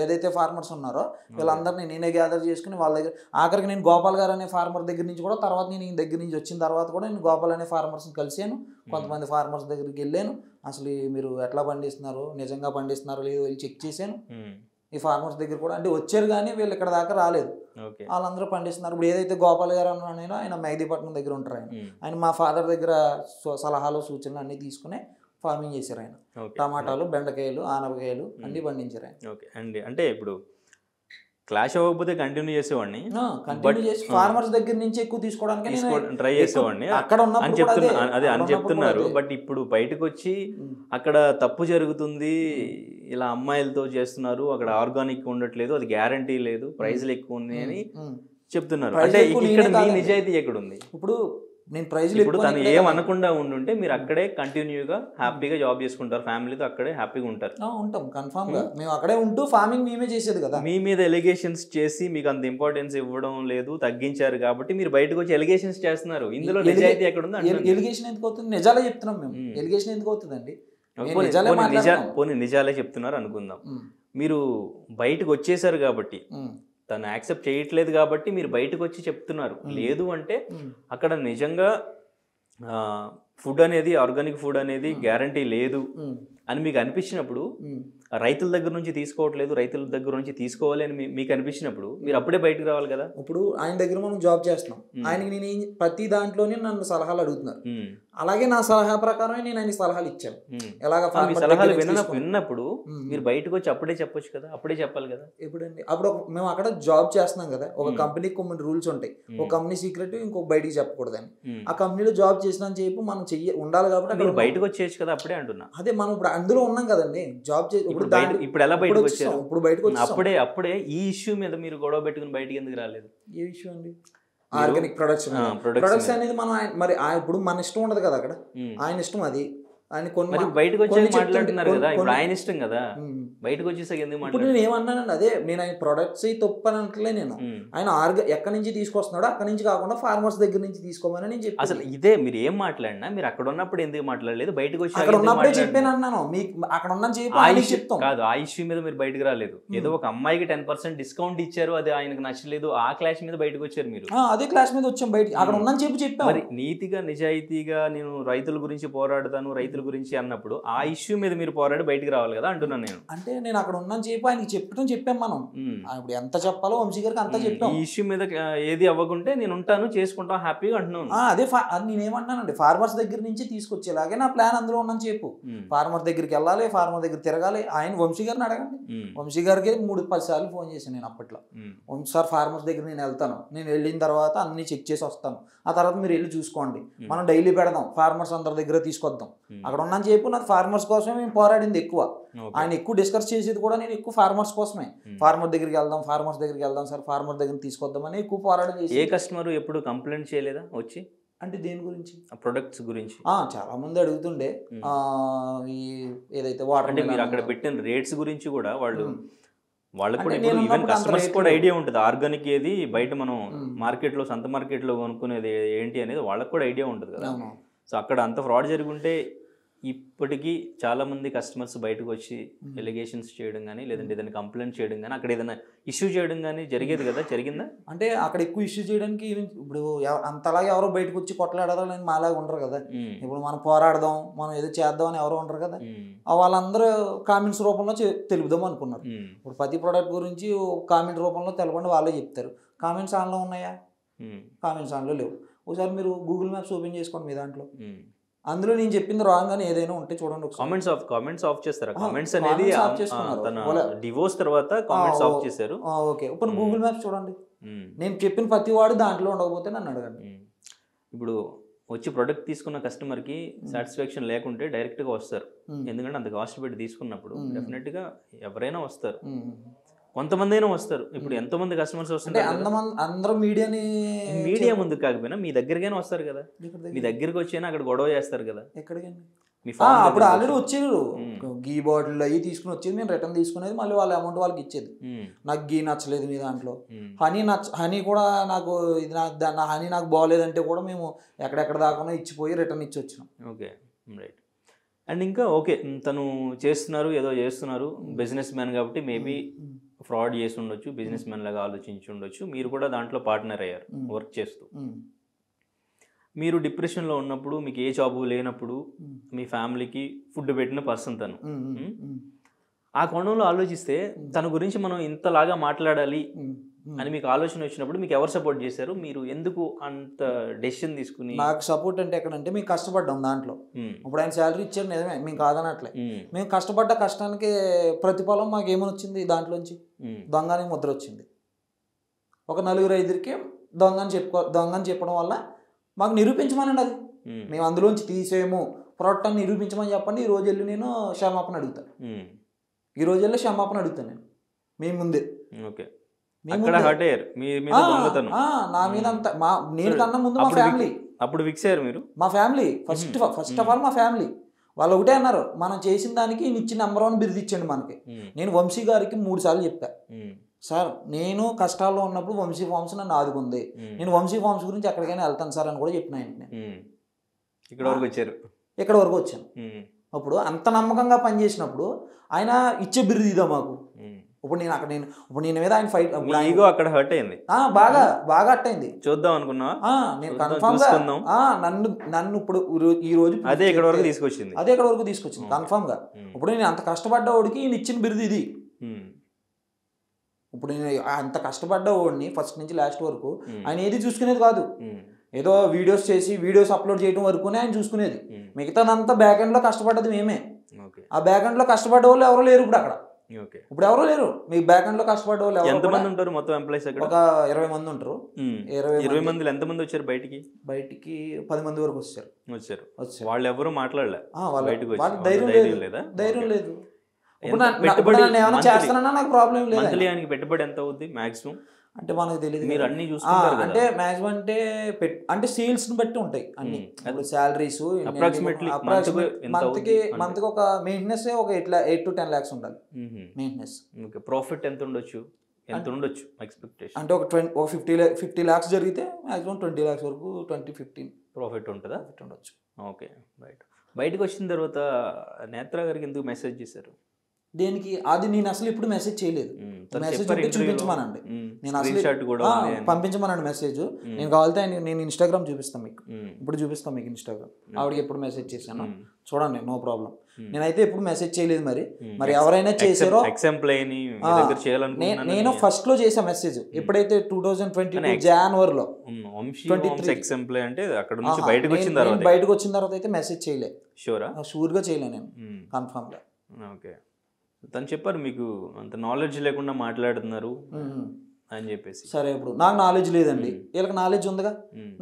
ఏదైతే ఫార్మర్స్ ఉన్నారో వీళ్ళందరినీ నేనే గ్యాదర్ చేసుకుని వాళ్ళ దగ్గర ఆఖరికి నేను గోపాల్ గారు అనే ఫార్మర్ దగ్గర నుంచి కూడా తర్వాత నేను ఈ దగ్గర నుంచి వచ్చిన తర్వాత కూడా నేను గోపాల్ అనే ఫార్మర్స్ని కలిసాను. కొంతమంది ఫార్మర్స్ దగ్గరికి వెళ్ళాను, అసలు మీరు ఎట్లా పండిస్తున్నారు, నిజంగా పండిస్తున్నారో లేదో వెళ్ళి చెక్ చేశాను. ఈ ఫార్మర్స్ దగ్గర కూడా అంటే వచ్చారు కానీ వీళ్ళు ఇక్కడ దాకా రాలేదు. ఓకే. వాళ్ళందరూ పండిస్తున్నారు. ఇప్పుడు ఏదైతే గోపాల్ గారు అన్నానో ఆయన మెహదీపట్నం దగ్గర ఉంటారు. ఆయన మా ఫాదర్ దగ్గర సలహాలు సూచనలు అన్నీ తీసుకుని ఫార్మింగ్ చేశారు. ఆయన టమాటాలు, బెండకాయలు, ఆనపకాయలు అన్నీ పండించారు ఆయన. ఓకే అండి. అంటే ఇప్పుడు క్లాష్ అవ్వకపోతే కంటిన్యూ చేసేవాడిని, కంటిన్యూ చేసి ఫార్మర్స్ దగ్గర నుంచి ఎక్కువ తీసుకోవడానికి ట్రై చేసేవాడిని అక్కడ అని చెప్తున్నా, అదే అని చెప్తున్నారు. బట్ ఇప్పుడు బయటకు వచ్చి అక్కడ తప్పు జరుగుతుంది, ఇలా అమ్మాయిలతో చేస్తున్నారు, అక్కడ ఆర్గానిక్ ఉండట్లేదు, అది గ్యారంటీ లేదు, ప్రైజ్లు ఎక్కువ ఉంది అని చెప్తున్నారు. అంటే ఇక్కడ మీ నిజాయితీ ఎక్కడ ఉంది? ఇప్పుడు నేను ప్రైజ్ ఇప్పుడు తను ఏం అనకుండా ఉండుంటే మీరు అక్కడే కంటిన్యూగా హ్యాపీగా జాబ్ చేసుకుంటారు, ఫ్యామిలీతో అక్కడే హ్యాపీగా ఉంటారు. ఉంటాం కన్ఫామ్ గా. మేము అక్కడే ఉంటూ ఫార్మింగ్ మేమే చేసేది కదా. మీ మీద ఎలిగేషన్స్ చేసి మీకు అంత ఇంపార్టెన్స్ ఇవ్వడం లేదు, తగ్గించారు కాబట్టి మీరు బయటకు వచ్చి ఎలిగేషన్స్ చేస్తున్నారు. ఇందులో నిజాయితీ ఎక్కడ ఉంది? ఎలిగేషన్ ఎందుకు అవుతుంది? నిజాలే చెప్తున్నాం మేము. ఎలిగేషన్ ఎందుకు అవుతుందండి? పోనీ నిజాలే చెప్తున్నారు అనుకుందాం. మీరు బయటకు వచ్చేసారు కాబట్టి, తను యాక్సెప్ట్ చేయట్లేదు కాబట్టి మీరు బయటకు వచ్చి చెప్తున్నారు. లేదు అంటే అక్కడ నిజంగా ఫుడ్ అనేది, ఆర్గానిక్ ఫుడ్ అనేది గ్యారంటీ లేదు అని మీకు అనిపించినప్పుడు, రైతుల దగ్గర నుంచి తీసుకోవట్లేదు, రైతుల దగ్గర నుంచి తీసుకోవాలి అని మీకు అనిపించినప్పుడు మీరు అప్పుడే బయటకు రావాలి కదా. ఇప్పుడు ఆయన దగ్గర మనం జాబ్ చేస్తున్నాం, ఆయనకి నేను ప్రతి దాంట్లోనే నన్ను సలహాలు అడుగుతున్నారు. అలాగే నా సలహా ప్రకారం నేను ఆయన సలహాలు ఇచ్చాను. సలహాలు విన్నప్పుడు మీరు బయటకు వచ్చి అప్పుడే చెప్పొచ్చు కదా, అప్పుడే చెప్పాలి కదా. ఎప్పుడండి? అప్పుడు మేము అక్కడ జాబ్ చేస్తున్నాం కదా, ఒక కంపెనీకి కొన్ని రూల్స్ ఉంటాయి. ఒక కంపెనీ సీక్రెట్ ఇంకొక బయటికి చెప్పకూడదని. ఆ కంపెనీలో జాబ్ చేసినా చెప్పి మనం ఉండాలి కాబట్టి అక్కడ బయటకు వచ్చేయచ్చు కదా. అప్పుడే అంటున్నా. అదే మనం ఇప్పుడు అందులో ఉన్నాం కదండి, జాబ్ చేసి. ఇప్పుడు ఎలా బయటకు వచ్చారు? ఇప్పుడు బయటకు అప్పుడే ఈ ఇష్యూ మీద మీరు గొడవ పెట్టుకుని బయటికి ఎందుకు రాలేదు? ఏ ఇష్యూ అండి? ఆర్గానిక్ ప్రొడక్ట్స్ అనేది మనం మరి ఇప్పుడు మన ఇష్టం ఉండదు కదా అక్కడ, ఆయన ఇష్టం అది. ఆయన కొన్ని బయటకు వచ్చి మాట్లాడుతున్నారు కదా, ఇప్పుడు ఆయన ఇష్టం కదా. బయటకు వచ్చేసాక ఎందుకు ఇప్పుడు నేను ఏమన్నానండి, అదే నేను ఆయన ప్రొడక్ట్స్ తప్పు అని అంటలే నేను. ఆయన ఎక్కడి నుంచి తీసుకొస్తున్నాడో అక్కడి నుంచి కాకుండా ఫార్మర్స్ దగ్గర నుంచి తీసుకోమని నేను చెప్పి. అసలు ఇదే మీరు ఏం మాట్లాడినా మీరు అక్కడ ఉన్నప్పుడు ఎందుకు మాట్లాడలేదు? బయటకు వచ్చి అక్కడ ఉన్నప్పుడే చెప్పాను అన్నాను. మీకు అక్కడ ఉన్న చెప్తాం కాదు, ఆ ఇష్యూ మీద మీరు బయటకు రాలేదు. ఏదో ఒక అమ్మాయికి 10% డిస్కౌంట్ ఇచ్చారు, అది ఆయనకు నచ్చలేదు, ఆ క్లాష్ మీద బయటకు వచ్చారు మీరు. అదే క్లాష్ మీద వచ్చాం బయట. అక్కడ ఉన్నని చెప్పాను. మరి నీతిగా నిజాయితీగా నేను రైతుల గురించి పోరాడతాను, రైతుల గురించి అన్నప్పుడు ఆ ఇష్యూ మీద మీరు పోరాడి బయటికి రావాలి కదా అంటున్నాను నేను. అంటే నేను అక్కడ ఉన్నాను చెప్పి ఆయనకి చెప్పాం మనం. ఇప్పుడు ఎంత చెప్పాలో వంశీ గారికి అంతా చెప్పాం. ఈ ఇష్యూ మీద ఏది అవ్వకుంటే నేను ఉంటాను, చేసుకుంటాను హ్యాపీగా అంటున్నాను. అదే నేనేమంటున్నానండి, ఫార్మర్స్ దగ్గర నుంచి తీసుకొచ్చేలాగే నా ప్లాన్ అందులో ఉన్నాను చెప్పు. ఫార్మర్ దగ్గరికి వెళ్ళాలి, ఫార్మర్ దగ్గర తిరగాలి. ఆయన వంశీ గారిని అడగండి. వంశీ గారికి 3-10 సార్లు ఫోన్ చేశాను నేను అప్పట్లో. వంశీ సార్ ఫార్మర్స్ దగ్గర నేను వెళ్తాను, నేను వెళ్ళిన తర్వాత అన్ని చెక్ చేసి వస్తాను, ఆ తర్వాత మీరు వెళ్ళి చూసుకోండి, మనం డైలీ పెడదాం, ఫార్మర్స్ అందరి దగ్గర తీసుకొద్దాం. అక్కడ ఉన్నాను చెప్పు. నాకు ఫార్మర్స్ కోసమే మేము పోరాడింది ఎక్కువ. ఆయన ఎక్కువ డిస్కస్ చేసేది కూడా నేను ఎక్కువ ఫార్మర్స్ కోసమే. ఫార్మర్ దగ్గరికి వెళ్దాం సార్, ఫార్మర్ దగ్గర తీసుకొద్దామని ఎక్కువ పోరాటం చేసి. ఏ కస్టమర్ ఎప్పుడు కంప్లైంట్ చేయలేదా వచ్చి? అంటే దేని గురించి? ప్రొడక్ట్స్ గురించి చాలా మంది అడుగుతుండే. ఈ ఏదైతే వాటర్ అంటే మీరు అక్కడ పెట్టిన రేట్స్ గురించి కూడా వాళ్ళకి కూడా ఇప్పుడు ఈవెన్ కస్టమర్స్ కూడా ఐడియా ఉంటుంది, ఆర్గానిక్ ఏది బయట మనం మార్కెట్లో, సంత మార్కెట్లో కొనుక్కునేది ఏంటి అనేది వాళ్ళకి కూడా ఐడియా ఉంటుంది కదా. సో అక్కడ అంత ఫ్రాడ్ జరిగి ఉంటే ఇప్పటికీ చాలా మంది కస్టమర్స్ బయటకు వచ్చి ఎలిగేషన్స్ చేయడం కానీ, లేదంటే ఏదైనా కంప్లైంట్ చేయడం కానీ, అక్కడ ఏదైనా ఇష్యూ చేయడం కానీ జరిగేది కదా, జరిగిందా? అంటే అక్కడ ఎక్కువ ఇష్యూ చేయడానికి ఇప్పుడు అంతలాగా ఎవరో బయటకు వచ్చి కొట్లాడాలని మాలాగా ఉండరు కదా. ఇప్పుడు మనం పోరాడదాం, మనం ఏదో చేద్దాం అని ఎవరో ఉండరు కదా. వాళ్ళందరూ కామెంట్స్ రూపంలో తెలుపుదాం అనుకున్నారు. ఇప్పుడు ప్రతి ప్రోడక్ట్ గురించి కామెంట్ రూపంలో తెలపండి వాళ్ళే చెప్తారు. కామెంట్స్ ఆన్లో ఉన్నాయా? కామెంట్స్ ఆన్లో లేవు. ఒకసారి మీరు గూగుల్ మ్యాప్స్ ఓపెన్ చేసుకోండి మీ దాంట్లో, అందులో నేను చెప్పింది రాంగ్ అని ఏదైనా ఉంటే చూడండి. కామెంట్స్ ఆఫ్ చేస్తారు. కామెంట్స్ అనేది డివోర్స్ తర్వాత కామెంట్స్ ఆఫ్ చేశారు. ఓకే, ఇప్పుడు గూగుల్ మ్యాప్స్ చూడండి. నేను చెప్పిన ప్రతి వాడు దాంట్లో ఉండకపోతే నన్ను అడగండి. ఇప్పుడు వచ్చి ప్రొడక్ట్ తీసుకున్న కస్టమర్కి సాటిస్ఫాక్షన్ లేకుంటే డైరెక్ట్గా వస్తారు. ఎందుకంటే అంత కాస్ట్ పెట్టి తీసుకున్నప్పుడు డెఫినెట్గా ఎవరైనా వస్తారు, కొంతమంది అయినా వస్తారు. ఇప్పుడు ఎంతమంది కస్టమర్స్ వస్తుంటారు, అందరూ మీడియా ముందు కాకపోయినా మీ దగ్గరికైనా వస్తారు కదా. మీ దగ్గరికి వచ్చి అక్కడ గొడవ చేస్తారు కదా. ఎక్కడికండి? అప్పుడు ఆల్రెడీ వచ్చేది గీ బాటిల్ అవి తీసుకుని వచ్చేది, మేము రిటర్న్ తీసుకునేది, మళ్ళీ వాళ్ళ అమౌంట్ వాళ్ళకి ఇచ్చేది. నాకు గీ నచ్చలేదు మీ దాంట్లో, హనీ కూడా నాకు ఇది నా హనీ నాకు బాగోలేదంటే కూడా మేము ఎక్కడెక్కడ దాకా ఇచ్చిపోయి రిటర్న్ ఇచ్చి వచ్చినాం. Okay, right. అండ్ ఇంకా ఓకే, తను చేస్తున్నారు, ఏదో చేస్తున్నారు, బిజినెస్ మ్యాన్ కాబట్టి మేబీ ఫ్రాడ్ చేసి ఉండొచ్చు, బిజినెస్ మ్యాన్ లాగా ఆలోచించి ఉండొచ్చు, మీరు కూడా దాంట్లో పార్ట్నర్ అయ్యారు వర్క్ చేస్తూ. మీరు డిప్రెషన్లో ఉన్నప్పుడు, మీకు ఏ జాబు లేనప్పుడు మీ ఫ్యామిలీకి ఫుడ్ పెట్టిన పర్సన్ తను. ఆ కోణంలో ఆలోచిస్తే తన గురించి మనం ఇంతలాగా మాట్లాడాలి అని మీకు ఆలోచన వచ్చినప్పుడు మీకు ఎవరు సపోర్ట్ చేశారు? మీరు ఎందుకు అంత డెసిషన్ తీసుకుని? నాకు సపోర్ట్ అంటే ఎక్కడంటే మేము కష్టపడ్డాం దాంట్లో. ఇప్పుడు ఆయన శాలరీ ఇచ్చారు నిజమే, మేము కాదనట్లే. మేము కష్టపడ్డ కష్టానికి ప్రతిఫలం మాకు ఏమని వచ్చింది దాంట్లోంచి? దొంగ అనే ముద్ర వచ్చింది. ఒక 4-5కి దొంగని చెప్పడం వల్ల మాకు నిరూపించమనండి. అది మేము అందులోంచి తీసేము, ప్రొడక్ట్ని నిరూపించమని చెప్పండి. ఈ రోజు వెళ్ళి నేను క్షమాపణ అడుగుతాను. ఈ రోజు వెళ్ళి క్షమాపణ అడుగుతాను నేను మీ ముందే. ఓకే, అక్కడ హర్ట్ అయ్యారు నా మీద అంతా. నేను కన్నా ముందు మా ఫ్యామిలీ అప్పుడు ఫిక్స్ అయ్యారు మీరు. మా ఫ్యామిలీ ఫస్ట్ ఆఫ్ ఆల్ మా ఫ్యామిలీ వాళ్ళు ఒకటే అన్నారు, మనం చేసిన దానికి ఇచ్చిన నెంబర్ 1 బిరుదు ఇచ్చండి మనకి. నేను వంశీ గారికి 3 సార్లు చెప్పా, సార్ నేను కష్టాల్లో ఉన్నప్పుడు వంశీ ఫార్మ్స్ నన్ను ఆదుకుంది, నేను వంశీ ఫార్మ్స్ గురించి ఎక్కడికైనా వెళ్తాను సార్ అని కూడా చెప్పిన ఆయనకి. ఇక్కడ వరకు వచ్చారు, ఇక్కడ వరకు వచ్చాను. అప్పుడు అంత నమ్మకంగా పనిచేసినప్పుడు ఆయన ఇచ్చే బిరుదు ఇదా మాకు. ఇప్పుడు నేను మీద ఆయన ఫైట్ ఈగో అక్కడ హర్ట్ అయింది, బాగా హర్ట్ అయింది. చూద్దాం అనుకున్నా నేను కన్ఫర్మ్ గా నన్ను ఇప్పుడు ఈ రోజు అదే ఇక్కడ వరకు తీసుకొచ్చింది కన్ఫర్మ్ గా. ఇప్పుడు నేను అంత కష్టపడ్డవాడికి ఈయన ఇచ్చిన బిరుదు ఇది. ఇప్పుడు నేను అంత కష్టపడ్డవాడిని ఫస్ట్ నుంచి లాస్ట్ వరకు ఆయన ఏది చూసుకునేది కాదు. ఏదో వీడియోస్ చేసి వీడియోస్ అప్లోడ్ చేయడం వరకునే ఆయన చూసుకునేది. మిగతాదంతా బ్యాక్ ఎండ్ లో కష్టపడ్డది మేమే. ఆ బ్యాక్ ఎండ్ లో కష్టపడ్డ వాళ్ళు ఎవరో లేరు ఇప్పుడు అక్కడ. ఇప్పుడు ఎవరో లేరు. మీ బ్యాక్ ఎండ్ లో కష్టపడ్డ వాళ్ళు ఎంతమంది ఉంటారు మొత్తం ఎంప్లాయీస్? ఒక 20 మంది ఉంటారు. 20 మందిలో ఎంతమంది వచ్చారు బయటికి? 10 మంది వరకు వచ్చారు. వాళ్ళు ఎవరు మాట్లాడలే, ధైర్యం లేదు. ఏమైనా చేస్తానన్నా నాకు ప్రాబ్లం లేదు. మంత్లీ ఆయనకి పెట్టుబడి ఎంత అవుద్ది మాక్సిమం అంటే మనకు తెలియదు. మీరు అన్ని చూసుకుంటారు అంటే మాక్సిమం అంటే సేల్స్ ని బట్టి ఉంటాయి అన్ని. శాలరీస్ మంత్కి ఒక మెయింటెనెన్స్ ఒక 8 to 10 lakhs ఉండాలి మెయింటెనెన్స్. ప్రాఫిట్ ఎంత ఉండొచ్చు ఎక్స్పెక్టేషన్? అంటే ఒక 50 lakhs జరిగితే మాక్సిమం 20 lakhs వరకు 20-15 ప్రాఫిట్ ఉంటుందా? ఉండొచ్చు. ఓకే, బయటకు వచ్చిన తర్వాత నేత్ర గారికి ఎందుకు మెసేజ్ చేశారు? దేనికి? అది నేను అసలు ఇప్పుడు మెసేజ్ చేయలేదు. మెసేజ్ ఉంటే చూపించమనండి, నేను అసలు పంపించమనండి మెసేజ్. నేను కావాలంటే నేను ఇన్స్టాగ్రామ్ చూపిస్తాను మీకు, ఇప్పుడు చూపిస్తాను మీకు ఇన్స్టాగ్రామ్. ఆవిడకి ఎప్పుడు మెసేజ్ చేశాను చూడండి, నో ప్రాబ్లం. నేనైతే ఎప్పుడు మెసేజ్ చేయలేదు. మరి ఎవరైనా చేశారో నేను ఫస్ట్ లో చేసా మెసేజ్. ఎప్పుడైతే 2022 జనవరిలో బయటకు వచ్చిన తర్వాత అయితే మెసేజ్ చేయలే. షూర్ గా చేయలే నేను, కన్ఫర్మ్ గా. ఓకే, తను చెప్పారు మీకు అంత నాలెడ్జ్ లేకుండా మాట్లాడుతున్నారు అని చెప్పేసి. సరే, ఇప్పుడు నాకు నాలెడ్జ్ లేదండి, వీళ్ళకి నాలెడ్జ్ ఉందిగా.